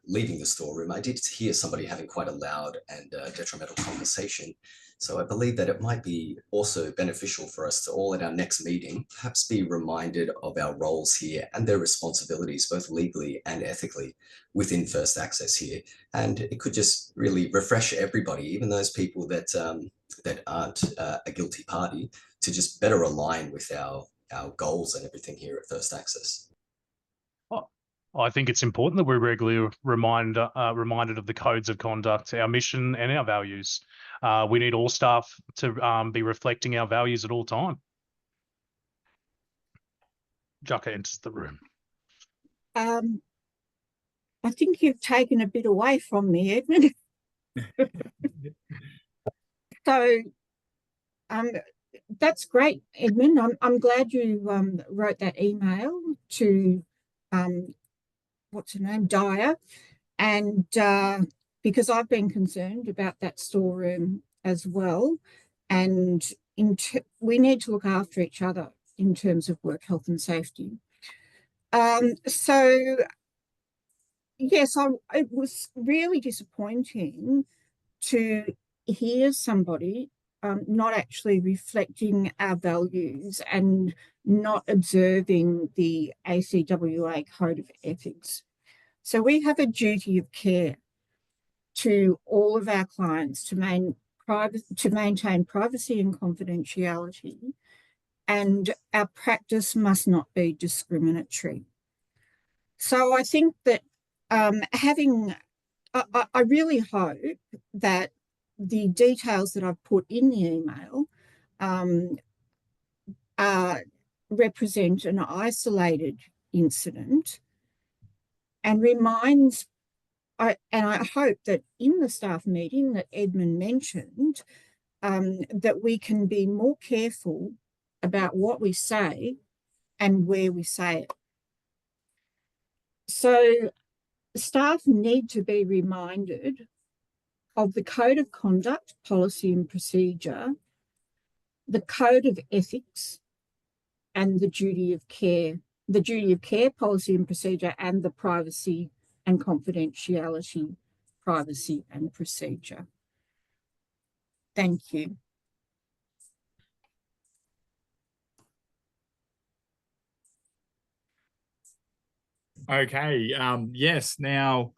leaving the storeroom, I did hear somebody having quite a loud and detrimental conversation. So I believe that it might be also beneficial for us to all at our next meeting perhaps be reminded of our roles here and their responsibilities, both legally and ethically, within First Access here. And it could just really refresh everybody, even those people that that aren't a guilty party, to just better align with our goals and everything here at First Access. I think it's important that we're regularly reminded of the codes of conduct, our mission and our values. We need all staff to be reflecting our values at all time. Jaka enters the room. I think you've taken a bit away from me, Edmund. So that's great, Edmund. I'm glad you wrote that email to what's her name, Dyer, and because I've been concerned about that storeroom as well, and we need to look after each other in terms of work health and safety. So yes, it was really disappointing to hear somebody not actually reflecting our values and not observing the ACWA Code of Ethics. So we have a duty of care to all of our clients to maintain privacy and confidentiality, and our practice must not be discriminatory. So I think that I really hope that the details that I've put in the email represent an isolated incident and reminds, and I hope that in the staff meeting that Edmund mentioned, that we can be more careful about what we say and where we say it. So staff need to be reminded of the Code of Conduct, Policy and Procedure, the Code of Ethics, and the Duty of Care, Policy and Procedure, and the Privacy and Confidentiality, Privacy and Procedure. Thank you. Okay, yes, now,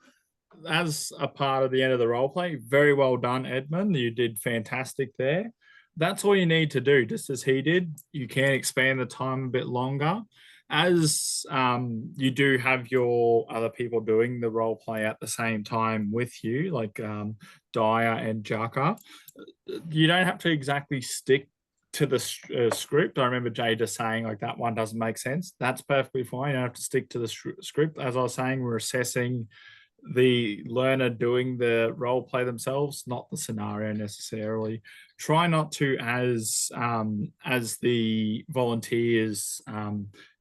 as a part of the end of the role play, very well done, Edmund. You did fantastic there. That's all you need to do, just as he did. You can expand the time a bit longer. As you do have your other people doing the role play at the same time with you, like Dyer and Jaka, you don't have to exactly stick to the script. I remember Jay just saying like that one doesn't make sense. That's perfectly fine. You don't have to stick to the script. As I was saying, we're assessing the learner doing the role play themselves, not the scenario necessarily. Try not to, as the volunteers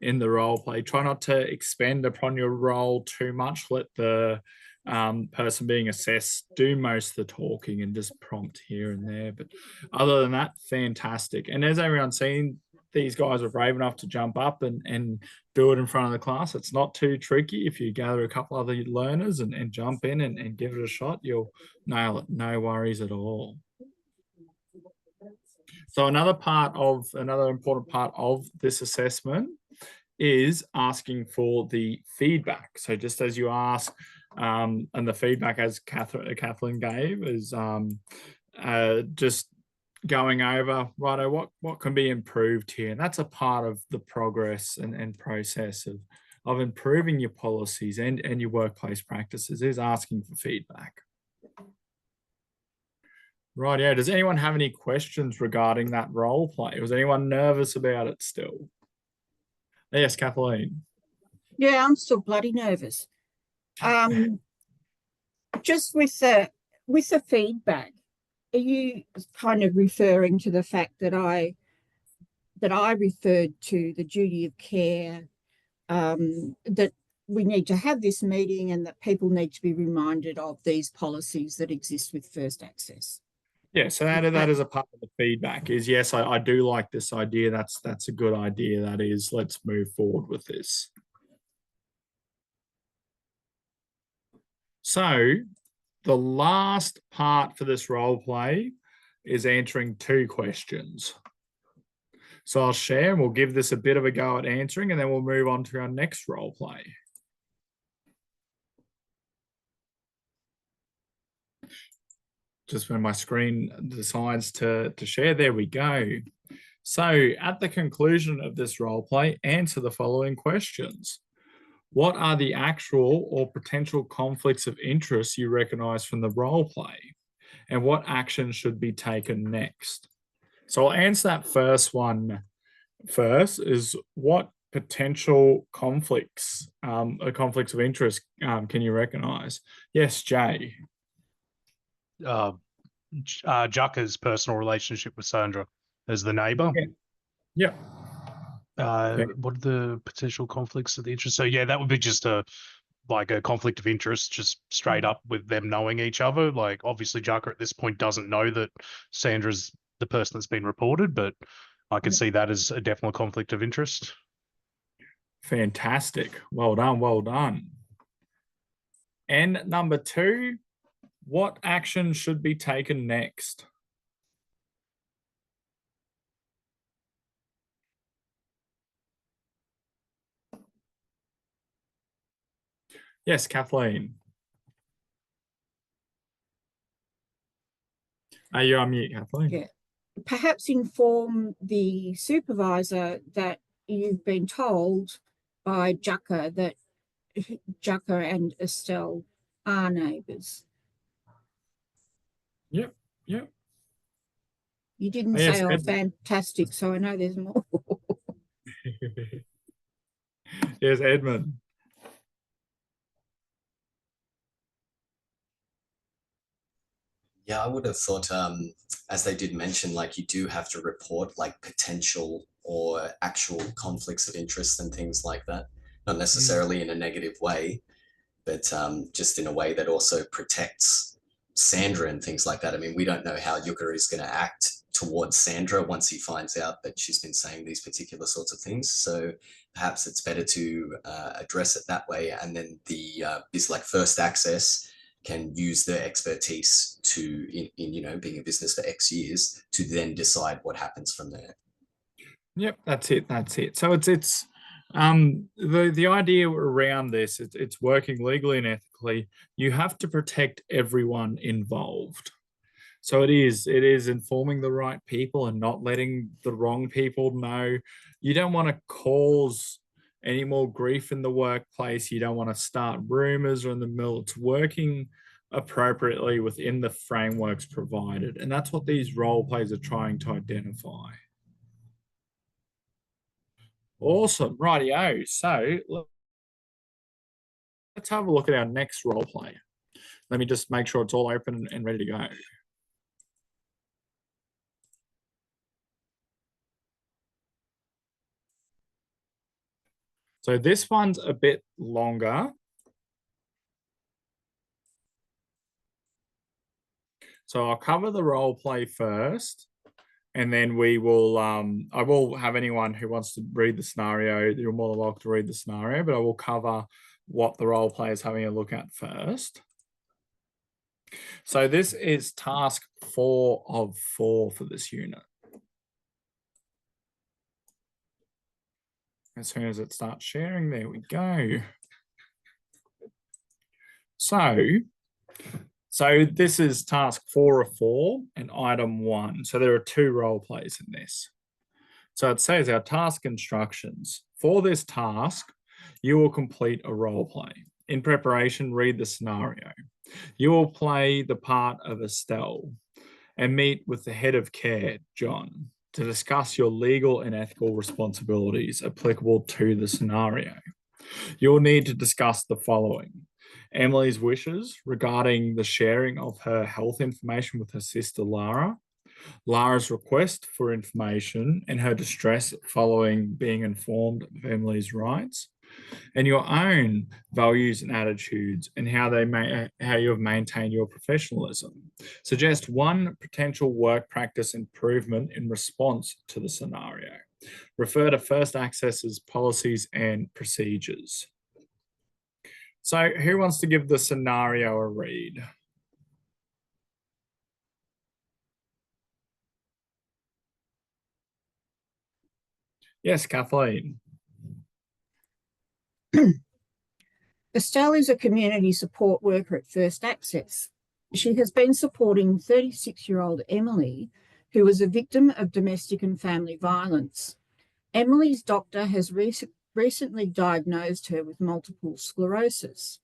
in the role play, try not to expand upon your role too much. Let the person being assessed do most of the talking and just prompt here and there. But other than that, fantastic. And as everyone's seen, these guys are brave enough to jump up and do it in front of the class. It's not too tricky. If you gather a couple other learners and jump in and give it a shot, you'll nail it. No worries at all. So another important part of this assessment is asking for the feedback. So just as you ask, and the feedback as Kathleen gave is just going over, righto, what can be improved here? And that's a part of the progress and process of improving your policies and your workplace practices, is asking for feedback. Right, yeah. Does anyone have any questions regarding that role play? Was anyone nervous about it still? Yes, Kathleen. Yeah, I'm still bloody nervous. Just with the feedback, are you kind of referring to the fact that I referred to the duty of care, that we need to have this meeting and that people need to be reminded of these policies that exist with First Access? Yeah, so that is a part of the feedback, is yes, I do like this idea. That's a good idea. That is, let's move forward with this. So the last part for this role play is answering 2 questions. So I'll share and we'll give this a bit of a go at answering, and then we'll move on to our next role play. Just when my screen decides to share, there we go. So at the conclusion of this role play, answer the following questions. What are the actual or potential conflicts of interest you recognize from the role play? And what action should be taken next? So I'll answer that first one first, is what potential conflicts or conflicts of interest can you recognize? Yes, Jay. Jaka's personal relationship with Sandra as the neighbor. Yeah. What are the potential conflicts of the interest? So yeah, that would be just a conflict of interest, just straight up with them knowing each other. Like obviously Jaka at this point doesn't know that Sandra's the person that's been reported, but I could see that as a definite conflict of interest. Fantastic. Well done, well done. And number 2, what action should be taken next? Yes, Kathleen. You're on mute, Kathleen. Yeah. Perhaps inform the supervisor that you've been told by Jaka that Jaka and Estelle are neighbours. Yep. You didn't Yes, say, oh, Ed. fantastic, so I know there's more. Yes, Edmund. Yeah, I would have thought, as they did mention, like you do have to report like potential or actual conflicts of interest and things like that. Not necessarily in a negative way, but just in a way that also protects Sandra and things like that. I mean, we don't know how Yuka is going to act towards Sandra once he finds out that she's been saying these particular sorts of things. So perhaps it's better to address it that way. And then the is like First Access can use their expertise to, in you know, being a business for X years, to then decide what happens from there. Yep, that's it. That's it. So it's the idea around this, it's working legally and ethically. You have to protect everyone involved. So it is informing the right people and not letting the wrong people know. You don't want to cause any more grief in the workplace. You don't want to start rumors or in the middle. It's working appropriately within the frameworks provided. And that's what these role plays are trying to identify. Awesome, rightio. So let's have a look at our next role play. Let me just make sure it's all open and ready to go. So this one's a bit longer. So I'll cover the role play first, and then we will, I will have anyone who wants to read the scenario, you're more than welcome to read the scenario, but I will cover what the role play is having a look at first. So this is task 4 of 4 for this unit. As soon as it starts sharing, there we go. So this is task 4 of 4 and item 1. So there are 2 role plays in this. So it says our task instructions. For this task, you will complete a role play. In preparation, read the scenario. You will play the part of Estelle and meet with the head of care, John, to discuss your legal and ethical responsibilities applicable to the scenario. You'll need to discuss the following: Emily's wishes regarding the sharing of her health information with her sister Lara, Lara's request for information and her distress following being informed of Emily's rights, and your own values and attitudes and how you have maintained your professionalism. Suggest one potential work practice improvement in response to the scenario. Refer to First Access's policies and procedures. So who wants to give the scenario a read? Yes, Kathleen. Estelle is a community support worker at First Access. She has been supporting 36-year-old Emily, who was a victim of domestic and family violence. Emily's doctor has recently diagnosed her with multiple sclerosis.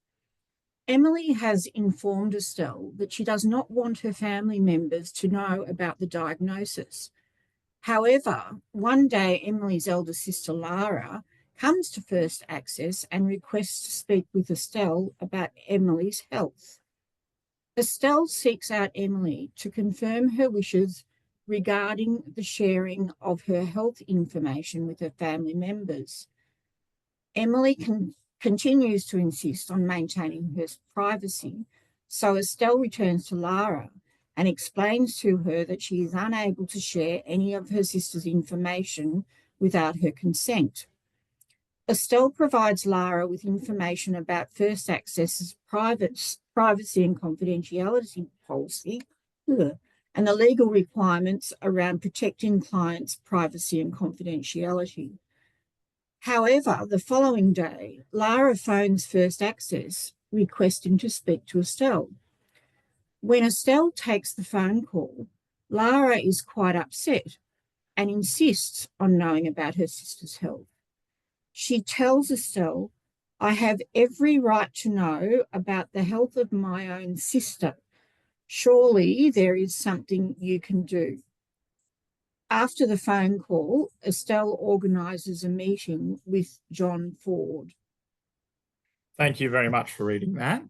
Emily has informed Estelle that she does not want her family members to know about the diagnosis. However, one day Emily's elder sister Lara comes to First Access and requests to speak with Estelle about Emily's health. Estelle seeks out Emily to confirm her wishes regarding the sharing of her health information with her family members. Emily continues to insist on maintaining her privacy, so Estelle returns to Lara and explains to her that she is unable to share any of her sister's information without her consent. Estelle provides Lara with information about First Access's privacy and confidentiality policy and the legal requirements around protecting clients' privacy and confidentiality. However, the following day, Lara phones First Access requesting to speak to Estelle. When Estelle takes the phone call, Lara is quite upset and insists on knowing about her sister's health. She tells Estelle, "I have every right to know about the health of my own sister. Surely there is something you can do." After the phone call, Estelle organises a meeting with John Ford. Thank you very much for reading that.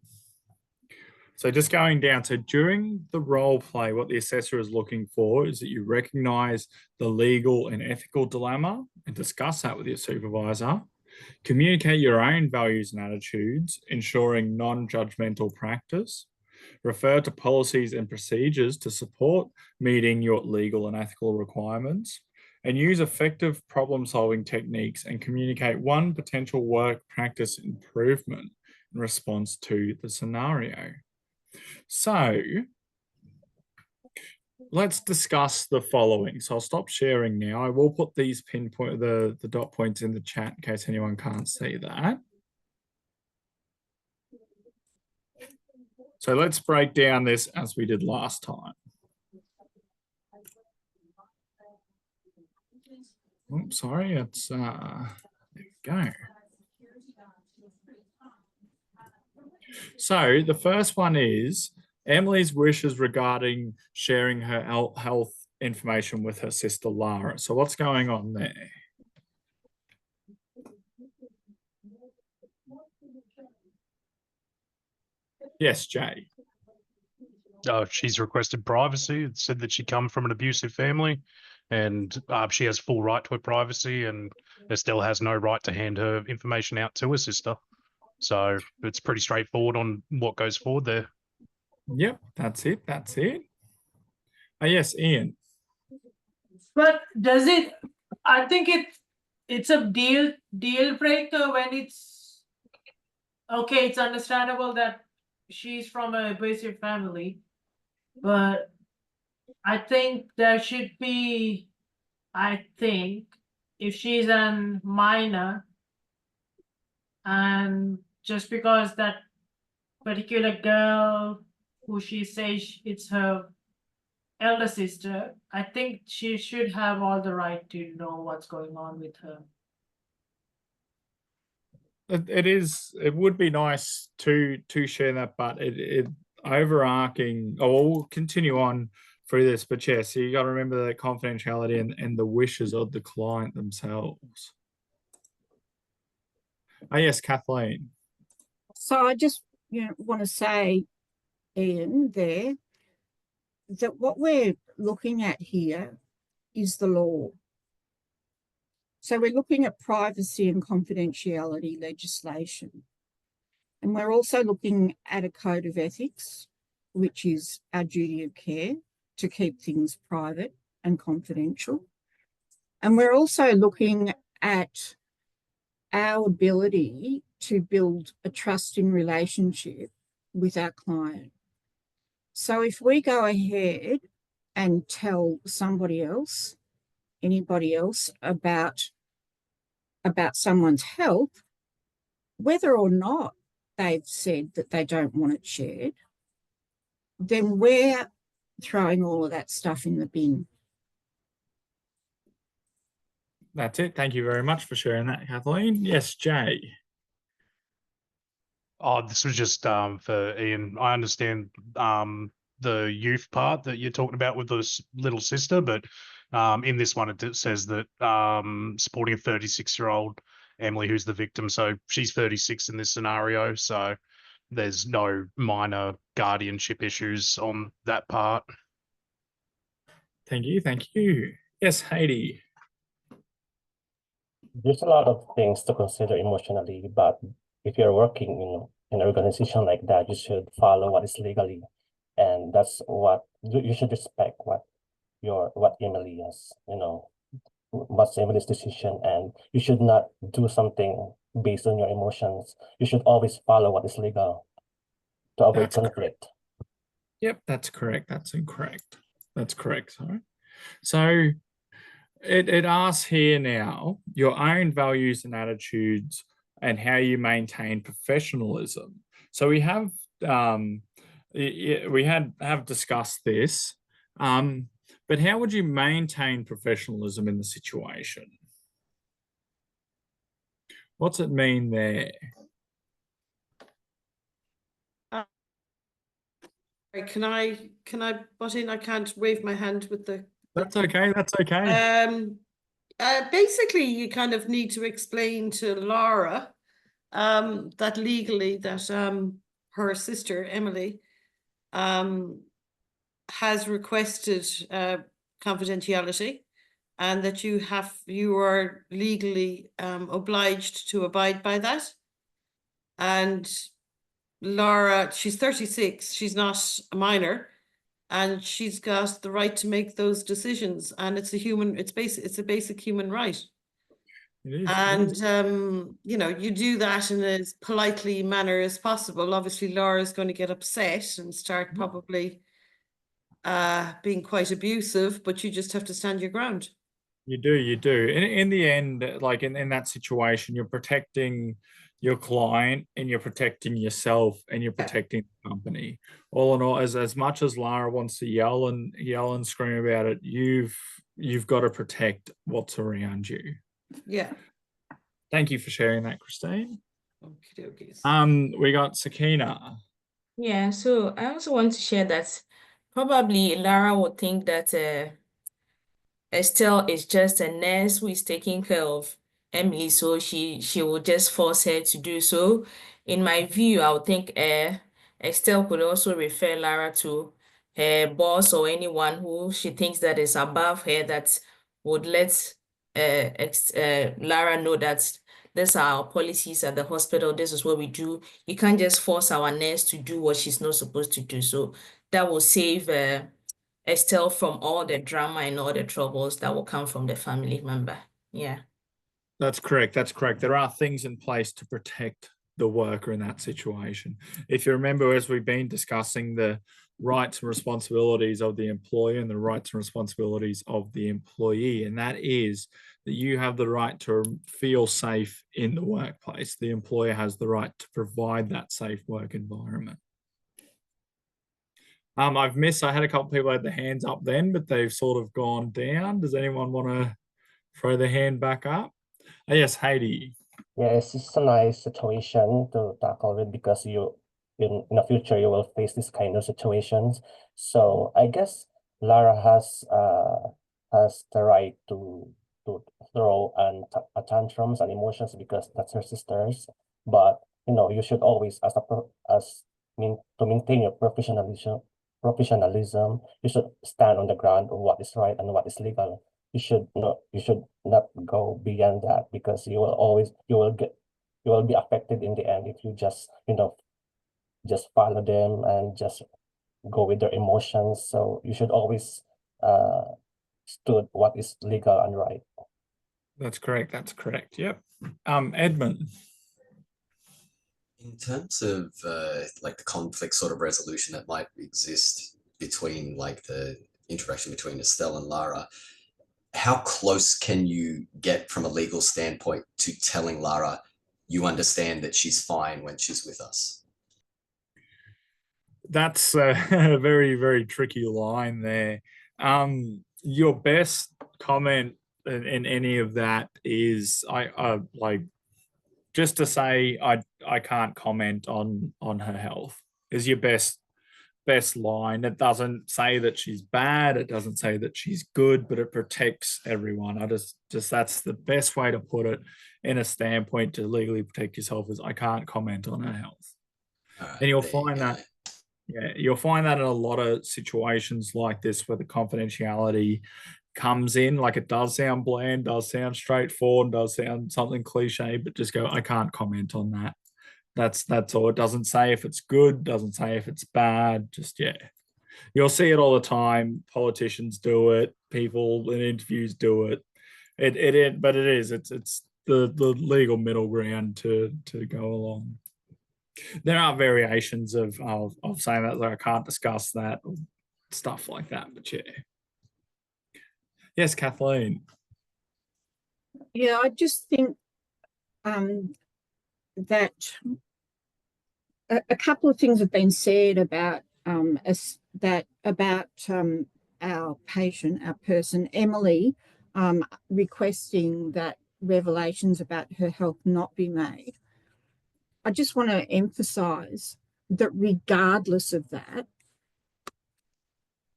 So just going down, so during the role play, what the assessor is looking for is that you recognize the legal and ethical dilemma and discuss that with your supervisor. Communicate your own values and attitudes, ensuring non-judgmental practice. Refer to policies and procedures to support meeting your legal and ethical requirements. And use effective problem-solving techniques and communicate one potential work practice improvement in response to the scenario. So let's discuss the following. So I'll stop sharing now. I will put these pinpoint the dot points in the chat in case anyone can't see that. So let's break down this as we did last time. Oops, sorry, it's there we go. So the first one is Emily's wishes regarding sharing her health information with her sister Lara. So what's going on there? Yes, Jay. She's requested privacy. It said that she comes from an abusive family, and she has full right to her privacy, and Estelle has no right to hand her information out to her sister. So it's pretty straightforward on what goes forward there. Yep, that's it. That's it. Oh, yes, Ian. But does it? I think it's a deal breaker when it's okay. It's understandable that she's from an abusive family, but I think there should be. I think if she's a minor, and just because that particular girl who she says it's her elder sister, I think she should have all the right to know what's going on with her. It would be nice to share that, but it overarching. Oh, we'll continue on through this, but yeah, so you got to remember the confidentiality and the wishes of the client themselves. Oh yes, Kathleen. So I just want to say, Ian, there, that what we're looking at here is the law. So we're looking at privacy and confidentiality legislation. And we're also looking at a code of ethics, which is our duty of care to keep things private and confidential. And we're also looking at our ability to build a trusting relationship with our client. So if we go ahead and tell somebody else, anybody else about someone's health, whether or not they've said that they don't want it shared, then we're throwing all of that stuff in the bin. That's it. Thank you very much for sharing that, Kathleen. Yes, Jay. Oh, this was just for Ian. I understand the youth part that you're talking about with this little sister, but in this one it says that supporting a 36-year-old Emily who's the victim. So she's 36 in this scenario. So there's no minor guardianship issues on that part. Thank you. Thank you. Yes, Heidi. There's a lot of things to consider emotionally, but if you're working in an organization like that, you should follow what is legally, and that's what you should respect what Emily has, what's Emily's decision, and you should not do something based on your emotions. You should always follow what is legal to avoid conflict. Yep, that's correct. That's incorrect. That's correct. Sorry. So it asks here now your own values and attitudes and how you maintain professionalism. So we have discussed this, but how would you maintain professionalism in the situation? What's it mean there? Can I butt in? I can't wave my hand with the. That's okay. That's okay. Basically, you kind of need to explain to Laura that legally that her sister Emily has requested confidentiality, and that you are legally obliged to abide by that. And Laura, she's 36, she's not a minor, and she's got the right to make those decisions, and it's a basic human right. It is. And you know, you do that in as politely manner as possible. Obviously, Laura's going to get upset and start probably being quite abusive, but you just have to stand your ground. You do. In the end, like in that situation, you're protecting your client and you're protecting yourself and you're protecting the company. All in all, as much as Lara wants to yell and scream about it, you've got to protect what's around you. Yeah. Thank you for sharing that, Christine. Okay. We got Sakina. Yeah, so I also want to share that probably Lara would think that Estelle is just a nurse who is taking care of Emily, so she will just force her to do so. In my view, I would think Estelle could also refer Lara to her boss or anyone who she thinks that is above her that would let Lara know that these are our policies at the hospital, this is what we do. You can't just force our nurse to do what she's not supposed to do. So that will save Estelle from all the drama and all the troubles that will come from the family member. Yeah. That's correct. There are things in place to protect the worker in that situation. If you remember, as we've been discussing, the rights and responsibilities of the employer and the rights and responsibilities of the employee, and that is that you have the right to feel safe in the workplace. The employer has the right to provide that safe work environment. I had a couple of people had their hands up then, but they've sort of gone down. Does anyone want to throw their hand back up? Oh, yes, Heidi. Yes, it's a nice situation to tackle with because in the future you will face this kind of situations. So I guess Lara has the right to throw tantrums and emotions because that's her sisters. But you should always to maintain your professionalism, you should stand on the ground of what is right and what is legal. You should not go beyond that because you will be affected in the end if you just follow them and just go with their emotions. So you should always stood what is legal and right. That's correct. Yep. Edmund. In terms of like the conflict sort of resolution that might exist between like the interaction between Estelle and Lara, how close can you get from a legal standpoint to telling Lara you understand that she's fine when she's with us? That's a very, very tricky line there. Your best comment in any of that is I like just to say I can't comment on her health is your best line. It doesn't say that she's bad, it doesn't say that she's good, but it protects everyone. I just that's the best way to put it in a standpoint to legally protect yourself is I can't comment on her health. And you'll find that you'll find that in a lot of situations like this where the confidentiality comes in, like it does sound bland, does sound straightforward, does sound something cliche, but just go, I can't comment on that. That's all. It doesn't say if it's good, doesn't say if it's bad. Just you'll see it all the time. Politicians do it. People in interviews do it. But it's the legal middle ground to go along. There are variations of saying that, like I can't discuss that, stuff like that. But yes, Kathleen. Yeah, I just think that a couple of things have been said about our patient, our person, Emily, requesting that revelations about her health not be made. I just want to emphasize that regardless of that,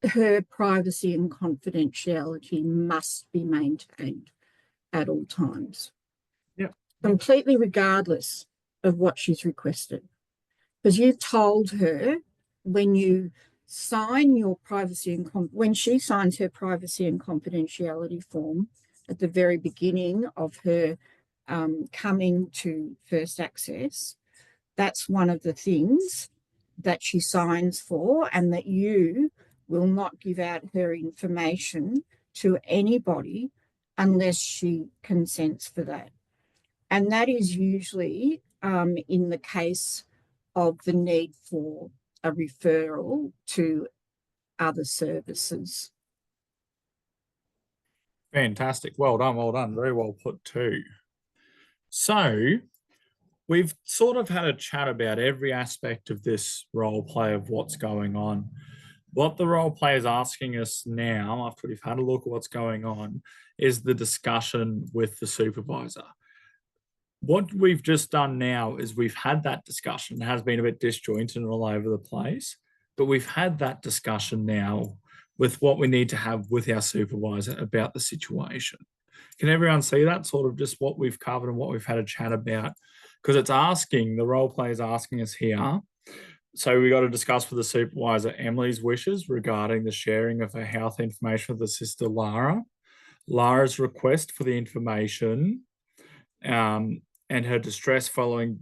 her privacy and confidentiality must be maintained at all times. Yeah. Completely regardless of what she's requested. Because you've told her when you sign your privacy and when she signs her privacy and confidentiality form at the very beginning of her coming to First Access, that's one of the things that she signs for, and that you will not give out her information to anybody unless she consents for that. And that is usually in the case of the need for a referral to other services. Fantastic. Well done, well done. Very well put too. So we've sort of had a chat about every aspect of this role play of what's going on. What the role play is asking us now, after we've had a look at what's going on, is the discussion with the supervisor. What we've just done now is we've had that discussion. It has been a bit disjointed and all over the place, but we've had that discussion now with what we need to have with our supervisor about the situation. Can everyone see that sort of just what we've covered and what we've had a chat about? Because it's asking, the role play is asking us here. So we got to discuss with the supervisor Emily's wishes regarding the sharing of her health information with her sister Lara, Lara's request for the information, and her distress following,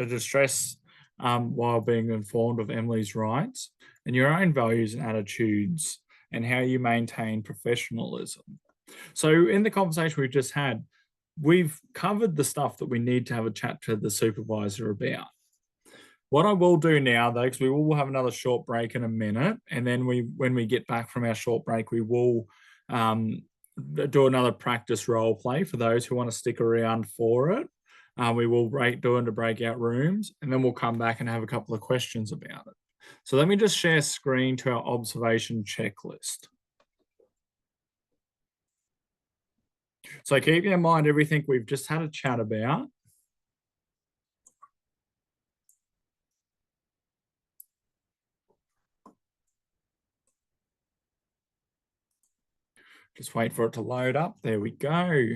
distress while being informed of Emily's rights, and your own values and attitudes, and how you maintain professionalism. So in the conversation we've just had, we've covered the stuff that we need to have a chat to the supervisor about. What I will do now, though, because we will have another short break in a minute, and then when we get back from our short break, we will do another practice role play for those who want to stick around for it. We will do into breakout rooms, and then we'll come back and have a couple of questions about it. So let me just share screen to our observation checklist. So keep in mind everything we've just had a chat about. Just wait for it to load up. There we go.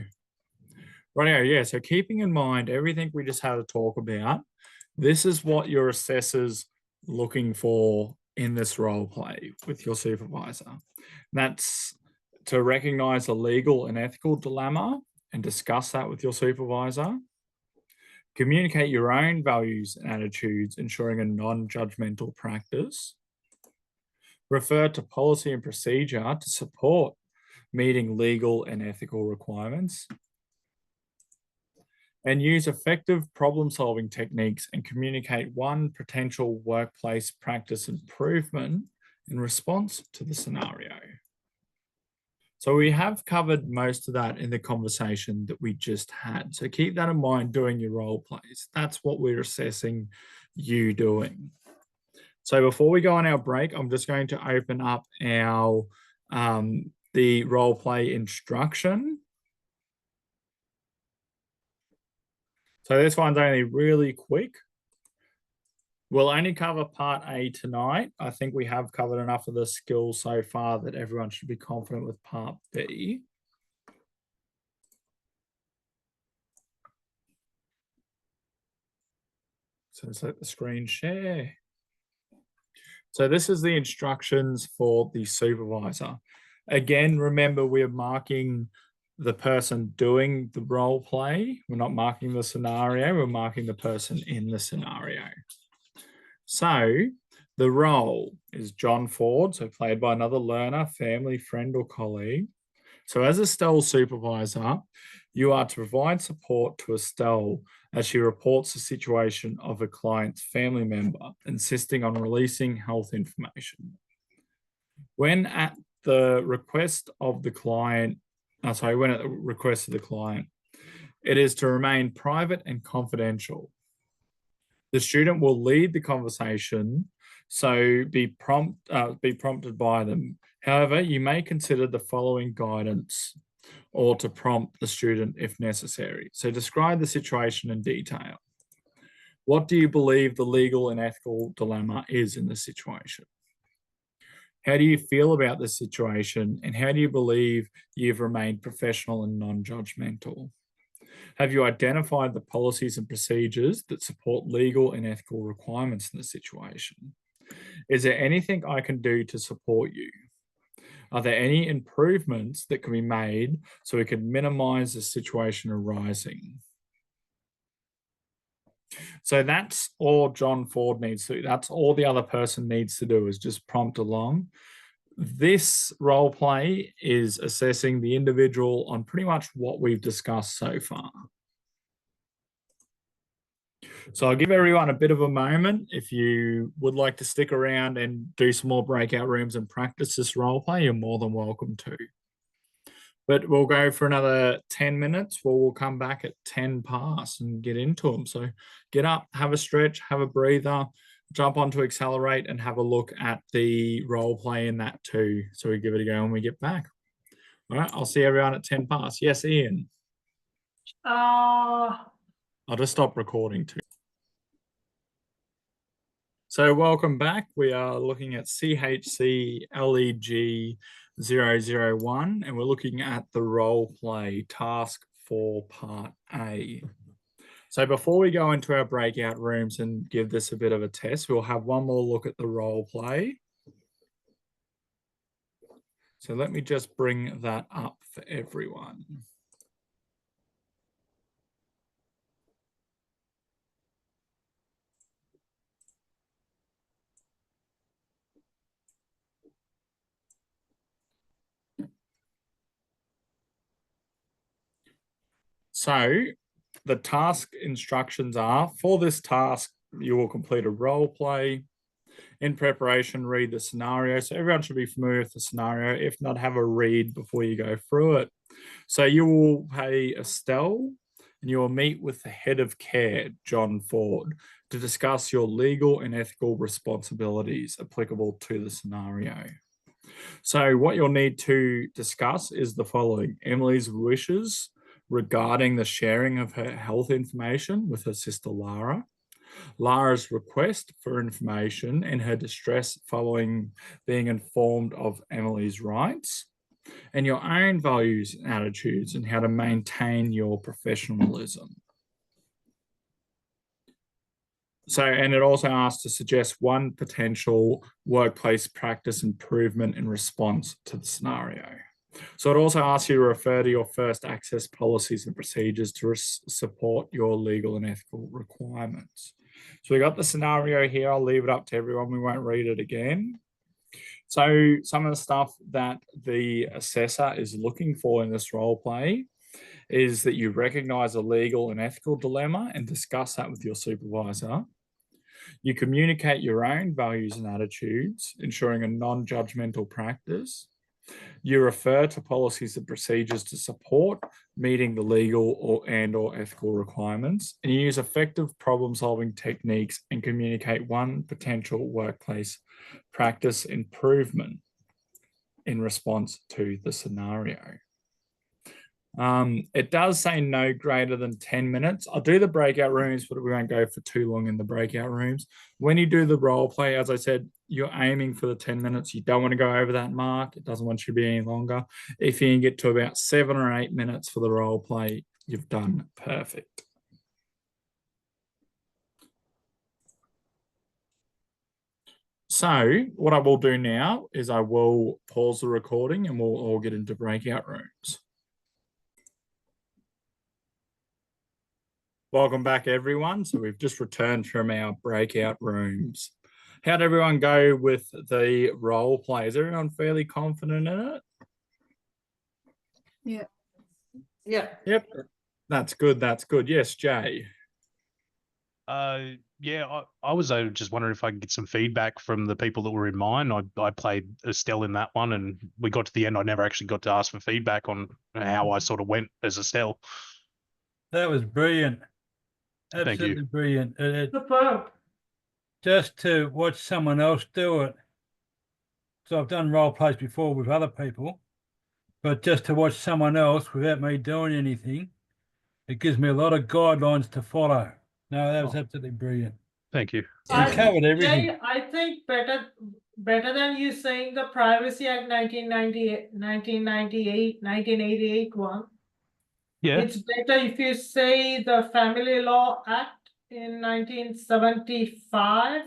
Right, yeah, so keeping in mind everything we just had to talk about, this is what your assessor's looking for in this role play with your supervisor. That's to recognize a legal and ethical dilemma and discuss that with your supervisor. Communicate your own values and attitudes, ensuring a non-judgmental practice. Refer to policy and procedure to support meeting legal and ethical requirements. And use effective problem-solving techniques and communicate one potential workplace practice improvement in response to the scenario. So we have covered most of that in the conversation that we just had. So keep that in mind doing your role plays. That's what we're assessing you doing. So before we go on our break, I'm just going to open up our the role play instruction. So this one's only really quick. We'll only cover part A tonight. I think we have covered enough of the skills so far that everyone should be confident with part B. So let's let the screen share. So this is the instructions for the supervisor. Again, remember we're marking the person doing the role play. We're not marking the scenario, we're marking the person in the scenario. So the role is John Ford, so played by another learner, family, friend, or colleague. So as Estelle's supervisor, you are to provide support to Estelle as she reports the situation of a client's family member, insisting on releasing health information. When at the request of the client, when at the request of the client, it is to remain private and confidential. The student will lead the conversation, so be prompted by them. However, you may consider the following guidance or to prompt the student if necessary. So describe the situation in detail. What do you believe the legal and ethical dilemma is in this situation? How do you feel about this situation, and how do you believe you've remained professional and non-judgmental? Have you identified the policies and procedures that support legal and ethical requirements in the situation? Is there anything I can do to support you? Are there any improvements that can be made so we can minimize the situation arising? So that's all John Ford needs to do. That's all the other person needs to do is just prompt along. This role play is assessing the individual on pretty much what we've discussed so far. So I'll give everyone a bit of a moment. If you would like to stick around and do some more breakout rooms and practice this role play, you're more than welcome to. But we'll go for another 10 minutes. We'll come back at 10 past and get into them. So get up, have a stretch, have a breather, jump onto Accelerate and have a look at the role play in that too. So we give it a go when we get back. All right, I'll see everyone at 10 past. Yes, Ian. I'll just stop recording too. So welcome back. We are looking at CHCLEG001 and we're looking at the role play task for part A. So before we go into our breakout rooms and give this a bit of a test, we'll have one more look at the role play. So let me just bring that up for everyone. So the task instructions are, for this task, you will complete a role play. In preparation, read the scenario. So everyone should be familiar with the scenario. If not, have a read before you go through it. So you will pay Estelle and you will meet with the head of care, John Ford, to discuss your legal and ethical responsibilities applicable to the scenario. So what you'll need to discuss is the following: Emily's wishes regarding the sharing of her health information with her sister Lara, Lara's request for information and her distress following being informed of Emily's rights, and your own values and attitudes and how to maintain your professionalism. So, and it also asks to suggest one potential workplace practice improvement in response to the scenario. So it also asks you to refer to your first access policies and procedures to support your legal and ethical requirements. So we got the scenario here. I'll leave it up to everyone. We won't read it again. So some of the stuff that the assessor is looking for in this role play is that you recognize a legal and ethical dilemma and discuss that with your supervisor. You communicate your own values and attitudes, ensuring a non-judgmental practice. You refer to policies and procedures to support meeting the legal or ethical requirements, and you use effective problem-solving techniques and communicate one potential workplace practice improvement in response to the scenario. It does say no greater than 10 minutes. I'll do the breakout rooms, but we won't go for too long in the breakout rooms. When you do the role play, as I said, you're aiming for the 10 minutes. You don't want to go over that mark. It doesn't want you to be any longer. If you can get to about 7 or 8 minutes for the role play, you've done perfect. So what I will do now is I will pause the recording and we'll all get into breakout rooms. Welcome back, everyone. So we've just returned from our breakout rooms. How'd everyone go with the role play? Is everyone fairly confident in it? Yeah. Yeah. Yep. That's good. That's good. Yes, Jay. Yeah, I was just wondering if I could get some feedback from the people that were in mine. I played Estelle in that one, and we got to the end. I never actually got to ask for feedback on how I sort of went as Estelle. That was brilliant. Thank Absolutely you. brilliant. Just to watch someone else do it. So I've done role plays before with other people, but just to watch someone else without me doing anything, it gives me a lot of guidelines to follow. No, that was absolutely brilliant. Thank you. You covered everything. Jay, I think better than you saying the Privacy Act 1988 one. Yeah. It's better if you say the Family Law Act in 1975.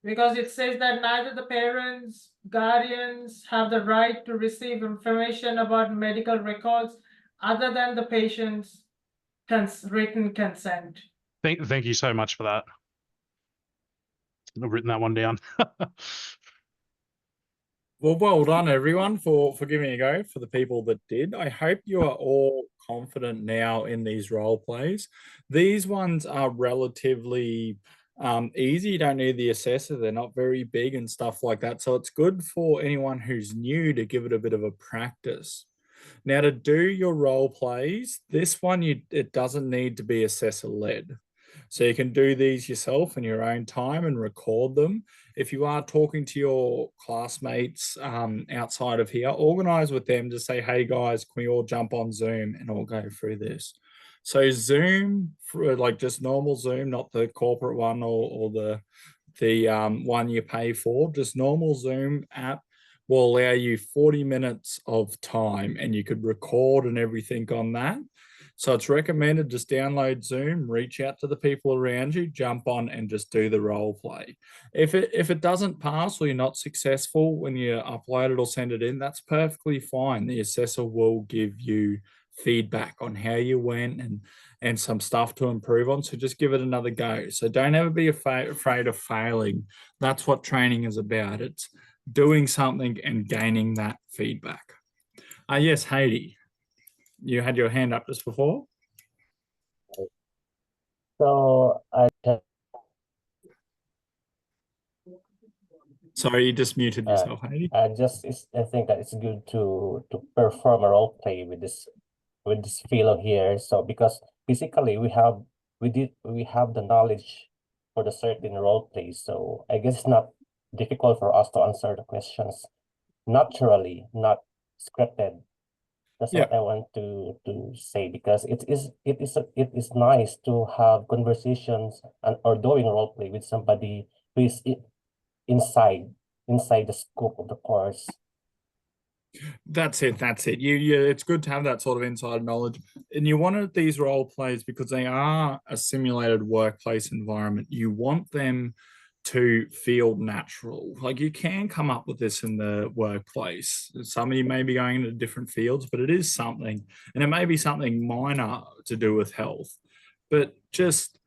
Because it says that neither the parents, guardians have the right to receive information about medical records other than the patient's written consent. Thank you so much for that. I've written that one down. Well, well done everyone for giving a go. For the people that did, I hope you are all confident now in these role plays. These ones are relatively easy. You don't need the assessor. They're not very big and stuff like that. So it's good for anyone who's new to give it a bit of a practice. Now, to do your role plays, this one it doesn't need to be assessor led. So you can do these yourself in your own time and record them. If you are talking to your classmates outside of here, organize with them to say, hey guys, can we all jump on Zoom and all go through this? So Zoom, for like just normal Zoom, not the corporate one or the one you pay for, just normal Zoom app will allow you 40 minutes of time and you could record and everything on that. So it's recommended just download Zoom, reach out to the people around you, jump on and just do the role play. If it doesn't pass or you're not successful when you upload it or send it in, that's perfectly fine. The assessor will give you feedback on how you went and some stuff to improve on. So just give it another go. So don't ever be afraid of failing. That's what training is about. It's doing something and gaining that feedback. Yes, Heidi. You had your hand up just before. So Sorry, you just muted yourself, Heidi. I think that it's good to perform a role play with this fellow here. So because basically we have the knowledge for the certain role play. So I guess it's not difficult for us to answer the questions naturally, not scripted. That's what I want to say, because it is nice to have conversations or doing role play with somebody who is inside the scope of the course. That's it. It's good to have that sort of inside knowledge. And you wanted these role plays because they are a simulated workplace environment. You want them to feel natural. Like you can come up with this in the workplace. Some of you may be going into different fields, but it is something, and it may be something minor to do with health. But just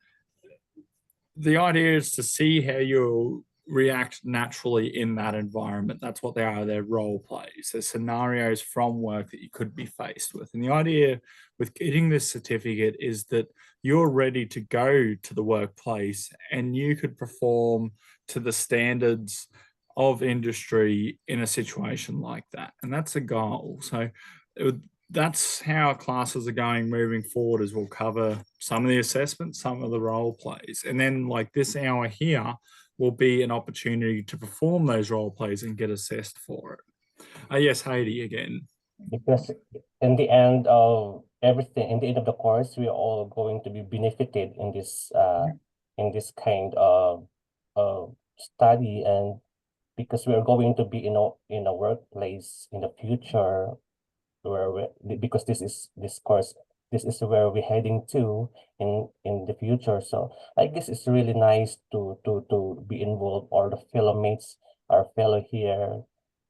the idea is to see how you'll react naturally in that environment. That's what they are. They're role plays. They're scenarios from work that you could be faced with. And the idea with getting this certificate is that you're ready to go to the workplace and you could perform to the standards of industry in a situation like that. And that's a goal. So that's how classes are going moving forward, as we'll cover some of the assessments, some of the role plays. And then like this hour here will be an opportunity to perform those role plays and get assessed for it. Yes, Heidi again. Because in the end of everything, in the end of the course, we are all going to be benefited in this kind of study, and because we are going to be in a workplace in the future, because this course, this is where we're heading to in the future. So I guess it's really nice to be involved, or the fellow mates, our fellow here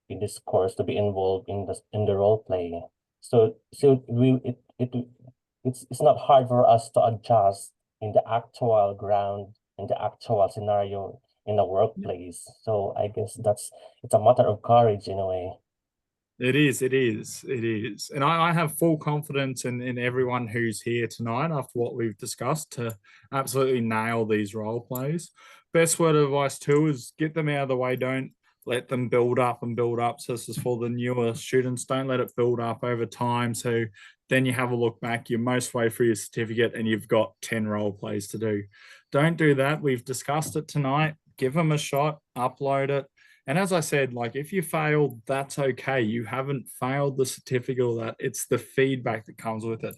in this course, to be involved in the role play. So it's not hard for us to adjust in the actual ground, in the actual scenario in the workplace. So I guess it's a matter of courage in a way. It is. And I have full confidence in everyone who's here tonight after what we've discussed to absolutely nail these role plays. Best word of advice too is get them out of the way. Don't let them build up and build up. So this is for the newer students. Don't let it build up over time. So then you have a look back, you're most way through your certificate and you've got 10 role plays to do. Don't do that. We've discussed it tonight. Give them a shot, upload it. And as I said, like if you failed, that's okay. You haven't failed the certificate or that. It's the feedback that comes with it.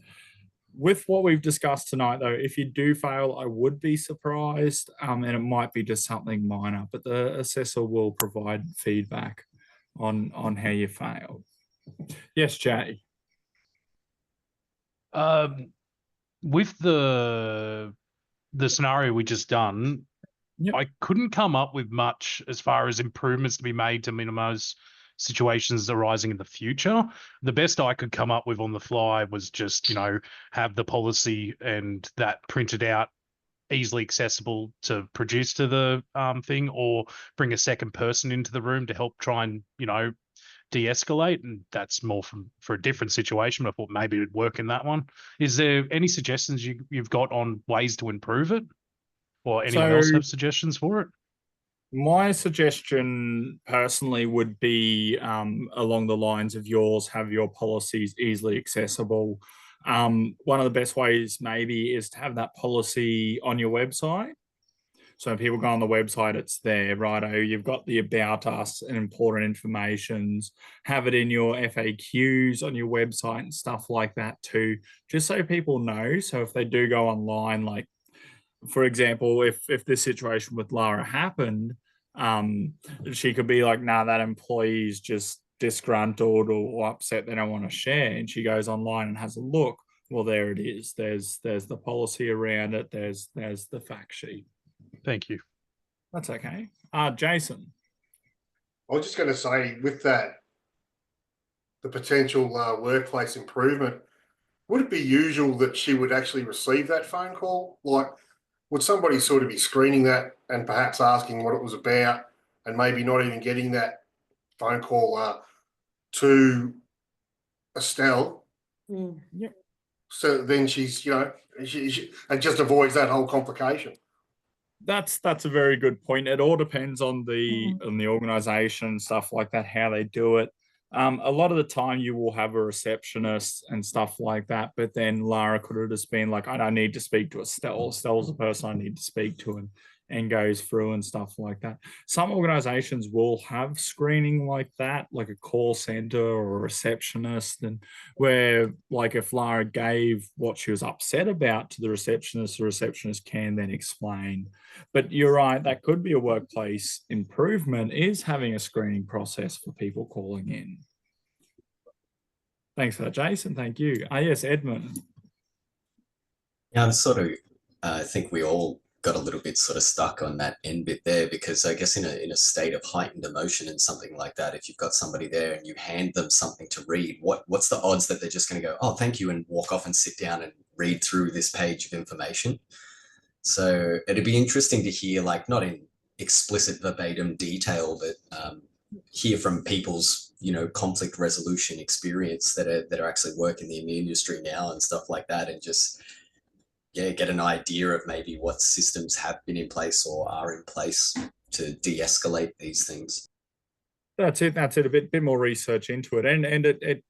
With what we've discussed tonight, though, if you do fail, I would be surprised, and it might be just something minor, but the assessor will provide feedback on how you failed. Yes, Jay. With the scenario we just done, Yep. I couldn't come up with much as far as improvements to be made to minimize situations arising in the future. The best I could come up with on the fly was just, have the policy and that printed out, easily accessible to produce to the thing, or bring a second person into the room to help try and, de-escalate. And that's more for a different situation. I thought maybe it'd work in that one. Is there any suggestions you've got on ways to improve it? Or anyone else have suggestions for it? My suggestion personally would be along the lines of yours, have your policies easily accessible. One of the best ways maybe is to have that policy on your website. So when people go on the website, it's there, righto. You've got the about us and important informations. Have it in your FAQs on your website and stuff like that too, just so people know. So if they do go online, like, for example, if this situation with Lara happened, she could be like, nah, that employee's just disgruntled or upset, they don't want to share. And she goes online and has a look. Well, there it is. There's the policy around it. There's the fact sheet. Thank you. That's okay. Jason. I was just going to say, with that, the potential workplace improvement, would it be usual that she would actually receive that phone call? Like, would somebody sort of be screening that and perhaps asking what it was about, and maybe not even getting that phone call to Estelle? Yep. So then she's, she and just avoids that whole complication. That's a very good point. It all depends on the organization and stuff like that, how they do it. A lot of the time you will have a receptionist and stuff like that, but then Lara could have just been like, I don't need to speak to Estelle. Estelle's the person I need to speak to, and goes through and stuff like that. Some organizations will have screening like that, like a call center or a receptionist, and where, like, if Lara gave what she was upset about to the receptionist can then explain. But you're right, that could be a workplace improvement, is having a screening process for people calling in. Thanks for that, Jason. Thank you. Yes, Edmund. Yeah, I'm sort of, I think we all got a little bit sort of stuck on that end bit there, because I guess in a state of heightened emotion and something like that, if you've got somebody there and you hand them something to read, what's the odds that they're just going to go, oh, thank you, and walk off and sit down and read through this page of information? So it'd be interesting to hear, like, not in explicit verbatim detail, but hear from people's, conflict resolution experience that are actually working in the industry now and stuff like that, and just get an idea of maybe what systems have been in place or are in place to de-escalate these things. That's it. A bit more research into it, and it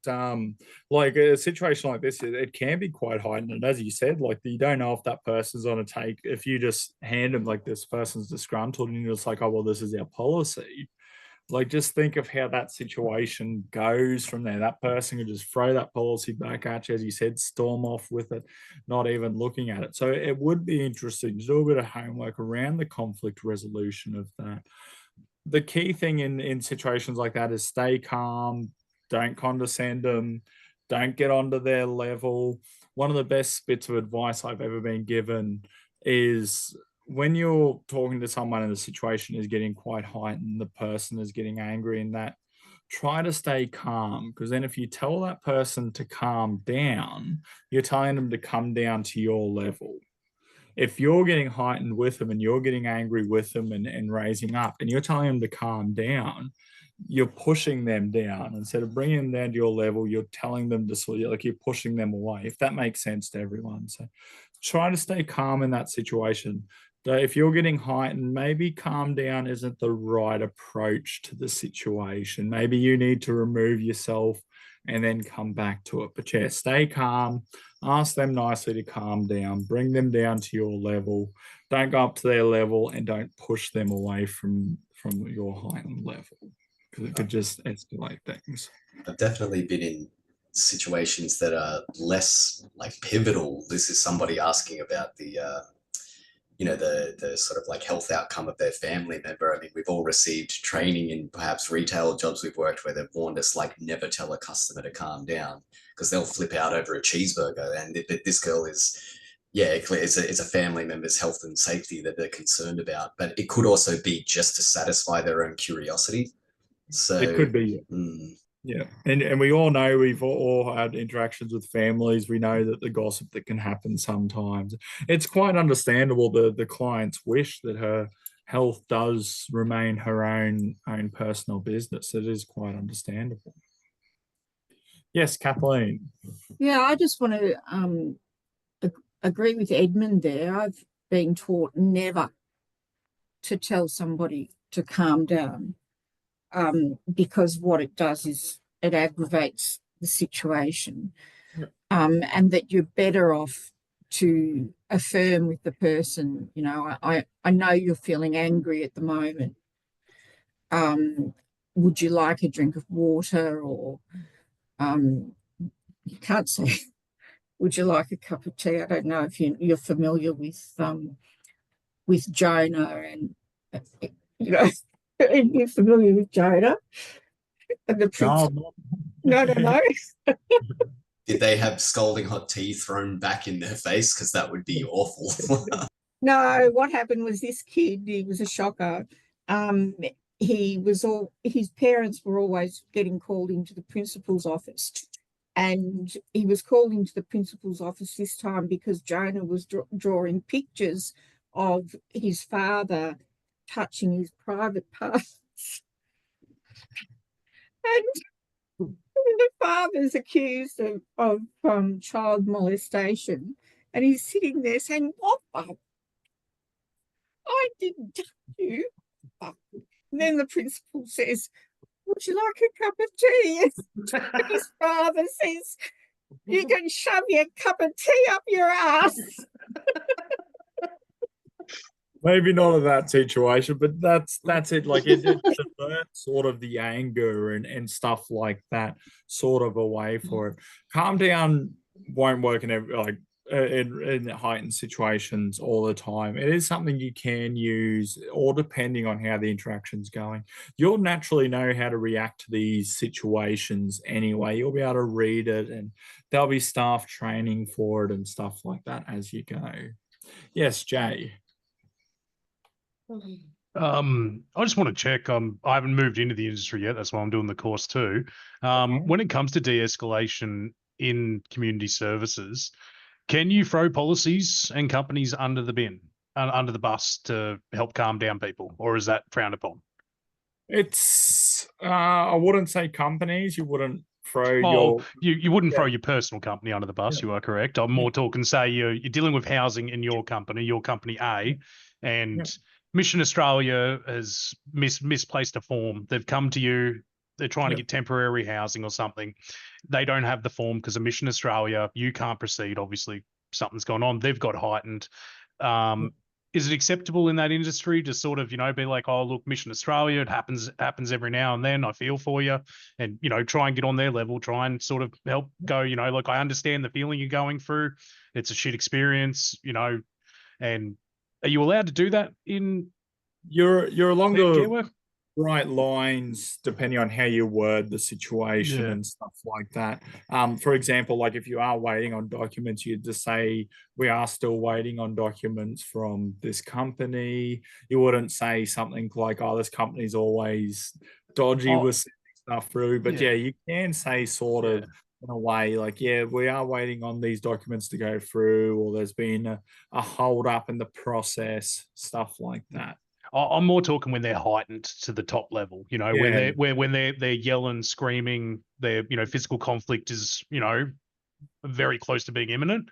like a situation like this, it can be quite heightened. And as you said, like, you don't know if that person's on a take. If you just hand them, like, this person's disgruntled, and you're just like, oh well, this is our policy. Like, just think of how that situation goes from there. That person could just throw that policy back at you, as you said, storm off with it, not even looking at it. So it would be interesting to do a bit of homework around the conflict resolution of that. The key thing in situations like that is stay calm, don't condescend them, don't get onto their level. One of the best bits of advice I've ever been given is, when you're talking to someone and the situation is getting quite heightened, the person is getting angry, and that, try to stay calm, because then if you tell that person to calm down, you're telling them to come down to your level. If you're getting heightened with them and you're getting angry with them and raising up, and you're telling them to calm down, you're pushing them down. Instead of bringing them down to your level, you're telling them to sort of, like, you're pushing them away, if that makes sense to everyone. So try to stay calm in that situation. If you're getting heightened, maybe calm down isn't the right approach to the situation. Maybe you need to remove yourself and then come back to it. But yeah, stay calm, ask them nicely to calm down, bring them down to your level. Don't go up to their level, and don't push them away from your heightened level, because it could just escalate things. I've definitely been in situations that are less like pivotal. This is somebody asking about the you know, the sort of like health outcome of their family member. I mean, we've all received training in perhaps retail jobs we've worked where they've warned us, like, never tell a customer to calm down because they'll flip out over a cheeseburger. And this girl is, yeah, it's a family member's health and safety that they're concerned about. But it could also be just to satisfy their own curiosity. So It could be. Yeah, and we all know, we've all had interactions with families. We know that the gossip that can happen sometimes. It's quite understandable, the client's wish that her health does remain her own personal business. It is quite understandable. Yes, Kathleen. Yeah, I just want to agree with Edmund there. I've been taught never to tell somebody to calm down, because what it does is it aggravates the situation, and that you're better off to affirm with the person, you know, I know you're feeling angry at the moment. Would you like a drink of water? Or you can't say, would you like a cup of tea? I don't know if you're familiar with Jonah, and you know, you're familiar with Jonah and the prince. No. Did they have scalding hot tea thrown back in their face? Because that would be awful. No, what happened was this kid, he was a shocker. His parents were always getting called into the principal's office. And he was called into the principal's office this time because Jonah was drawing pictures of his father touching his private parts. And the father's accused of child molestation, and he's sitting there saying, "What the? I didn't touch you." And then the principal says, "Would you like a cup of tea?" And his father says, "You can shove your cup of tea up your ass." Maybe not in that situation, but that's it. Like it diverts sort of the anger and stuff like that sort of away for it. Calm down won't work in heightened situations all the time. It is something you can use, or depending on how the interaction's going. You'll naturally know how to react to these situations anyway. You'll be able to read it, and there'll be staff training for it and stuff like that as you go. Yes, Jay. I just want to check. I haven't moved into the industry yet. That's why I'm doing the course too. When it comes to de-escalation in community services, can you throw policies and companies under the bin, under the bus to help calm down people, or is that frowned upon? It's I wouldn't say companies. You wouldn't throw you wouldn't throw your personal company under the bus. Yeah. You are correct. I'm more talking, say you're dealing with housing in your company A, and Mission Australia has misplaced a form. They've come to you. They're trying to get temporary housing or something. They don't have the form because of Mission Australia. You can't proceed. Obviously, something's gone on. They've got heightened. Is it acceptable in that industry to sort of, be like, oh, look, Mission Australia, it happens every now and then. I feel for you, and, try and get on their level, try and sort of help go, like, I understand the feeling you're going through. It's a shit experience, and are you allowed to do that in you're along care the work? right lines depending on how you word the situation and stuff like that. For example, like if you are waiting on documents, you'd just say, we are still waiting on documents from this company. You wouldn't say something like, oh, this company's always dodgy with sending stuff through. But you can say sort of in a way like, we are waiting on these documents to go through, or there's been a hold up in the process, stuff like that. I'm more talking when they're heightened to the top level, when they're yelling, screaming, their physical conflict is very close to being imminent.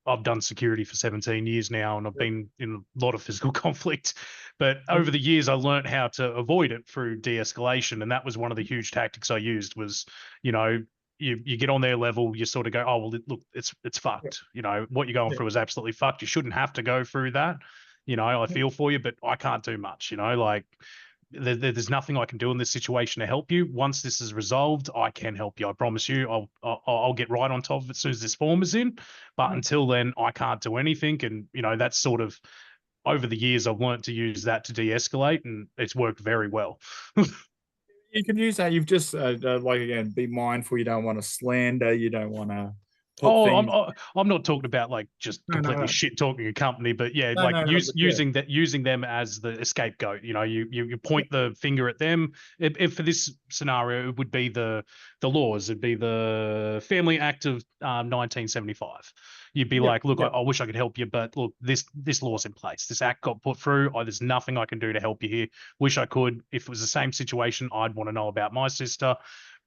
I've done security for 17 years now, and I've been in a lot of physical conflict. But over the years, I learned how to avoid it through de-escalation, and that was one of the huge tactics I used. Was you get on their level, you sort of go, oh, well, look, it's fucked. What you're going through is absolutely fucked. You shouldn't have to go through that. I feel for you, but I can't do much. Like there's nothing I can do in this situation to help you. Once this is resolved, I can help you. I promise you. I'll get right on top of it as soon as this form is in. But until then, I can't do anything. And that's sort of over the years I've learned to use that to de-escalate, and it's worked very well. You can use that. You've just like, again, be mindful. You don't want to slander. You don't want to put things. I'm not talking about like just completely shit talking a company, but yeah, like using them as the scapegoat. You point the finger at them. If for this scenario, it would be the laws. It'd be the Family Act of 1975. You'd be like, look, I wish I could help you, but look, this law's in place. This act got put through. There's nothing I can do to help you here. Wish I could. If it was the same situation, I'd want to know about my sister,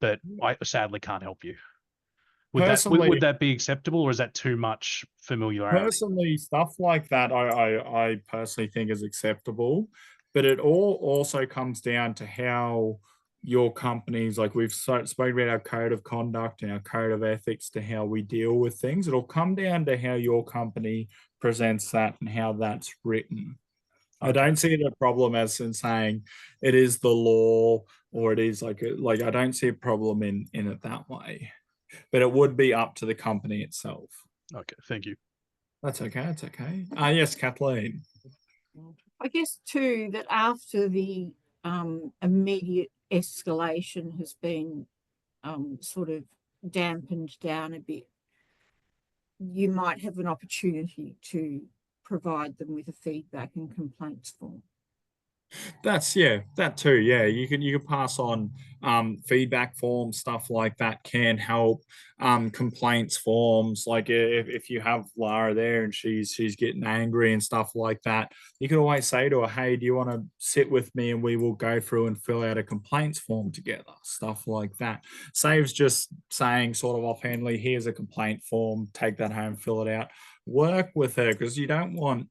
but I sadly can't help you. Would that be acceptable, or is that too much familiarity? Personally, stuff like that, I personally think is acceptable, but it all also comes down to how your companies, like we've spoken about our code of conduct and our code of ethics, to how we deal with things. It'll come down to how your company presents that and how that's written. Okay. I don't see the problem as in saying it is the law, or it is like I don't see a problem in it that way. But it would be up to the company itself. Okay, thank you. That's okay. That's okay. Yes, Kathleen. I guess too that after the immediate escalation has been sort of dampened down a bit, you might have an opportunity to provide them with a feedback and complaints form. That too. Yeah, you can pass on feedback forms, stuff like that can help. Complaints forms, like if you have Lara there and she's getting angry and stuff like that, you can always say to her, hey, do you want to sit with me and we will go through and fill out a complaints form together, stuff like that. Saves just saying sort of offhandedly, here's a complaint form, take that home, fill it out. Work with her, because you don't want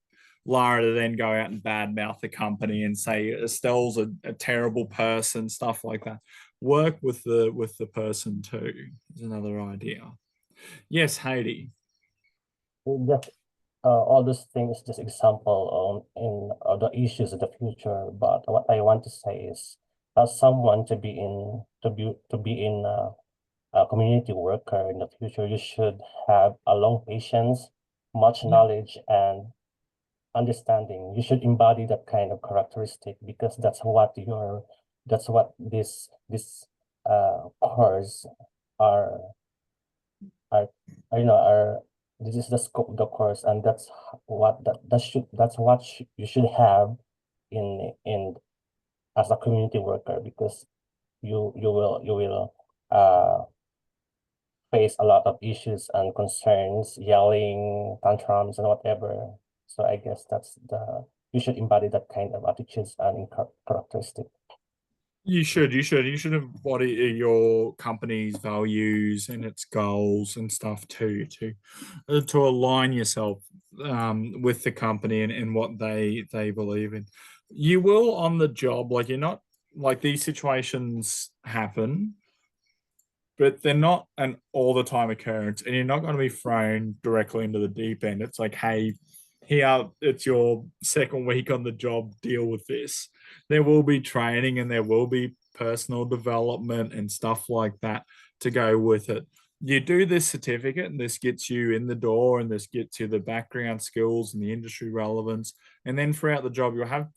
Lara to then go out and badmouth the company and say Estelle's a terrible person, stuff like that. Work with the person too is another idea. Yes, Heidi. Just all those things, just example in the issues of the future. But what I want to say is, as someone to be in a community worker in the future, you should have a long patience, much knowledge, and understanding. You should embody that kind of characteristic, because that's what this course are this is the scope of the course, and that's what you should have in as a community worker, because you will face a lot of issues and concerns, yelling, tantrums, and whatever. So I guess you should embody that kind of attitudes and characteristic. You should embody your company's values and its goals and stuff too, to align yourself with the company and what they believe in. You will on the job, like you're not, like these situations happen, but they're not an all the time occurrence, and you're not going to be thrown directly into the deep end. It's like, hey, here, it's your second week on the job, deal with this. There will be training and there will be personal development and stuff like that to go with it. You do this certificate and this gets you in the door, and this gets you the background skills and the industry relevance. And then throughout the job, you'll have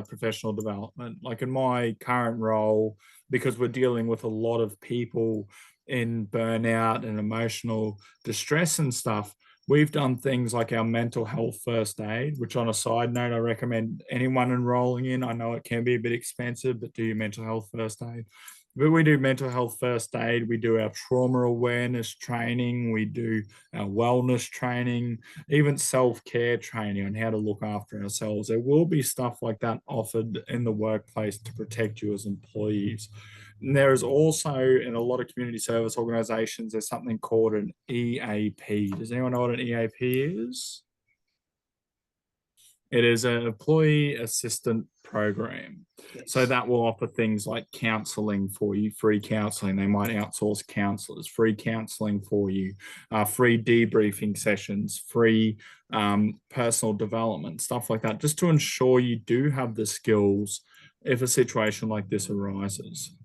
professional development. Like in my current role, because we're dealing with a lot of people in burnout and emotional distress and stuff, we've done things like our mental health first aid, which on a side note, I recommend anyone enrolling in. I know it can be a bit expensive, but do your mental health first aid. But we do mental health first aid. We do our trauma awareness training. We do our wellness training, even self-care training on how to look after ourselves. There will be stuff like that offered in the workplace to protect you as employees. And there is also, in a lot of community service organizations, there's something called an EAP. Does anyone know what an EAP is? It is an employee assistant program. Yes. So that will offer things like counseling for you, free counseling. They might outsource counselors, free counseling for you, free debriefing sessions, free personal development, stuff like that, just to ensure you do have the skills if a situation like this arises.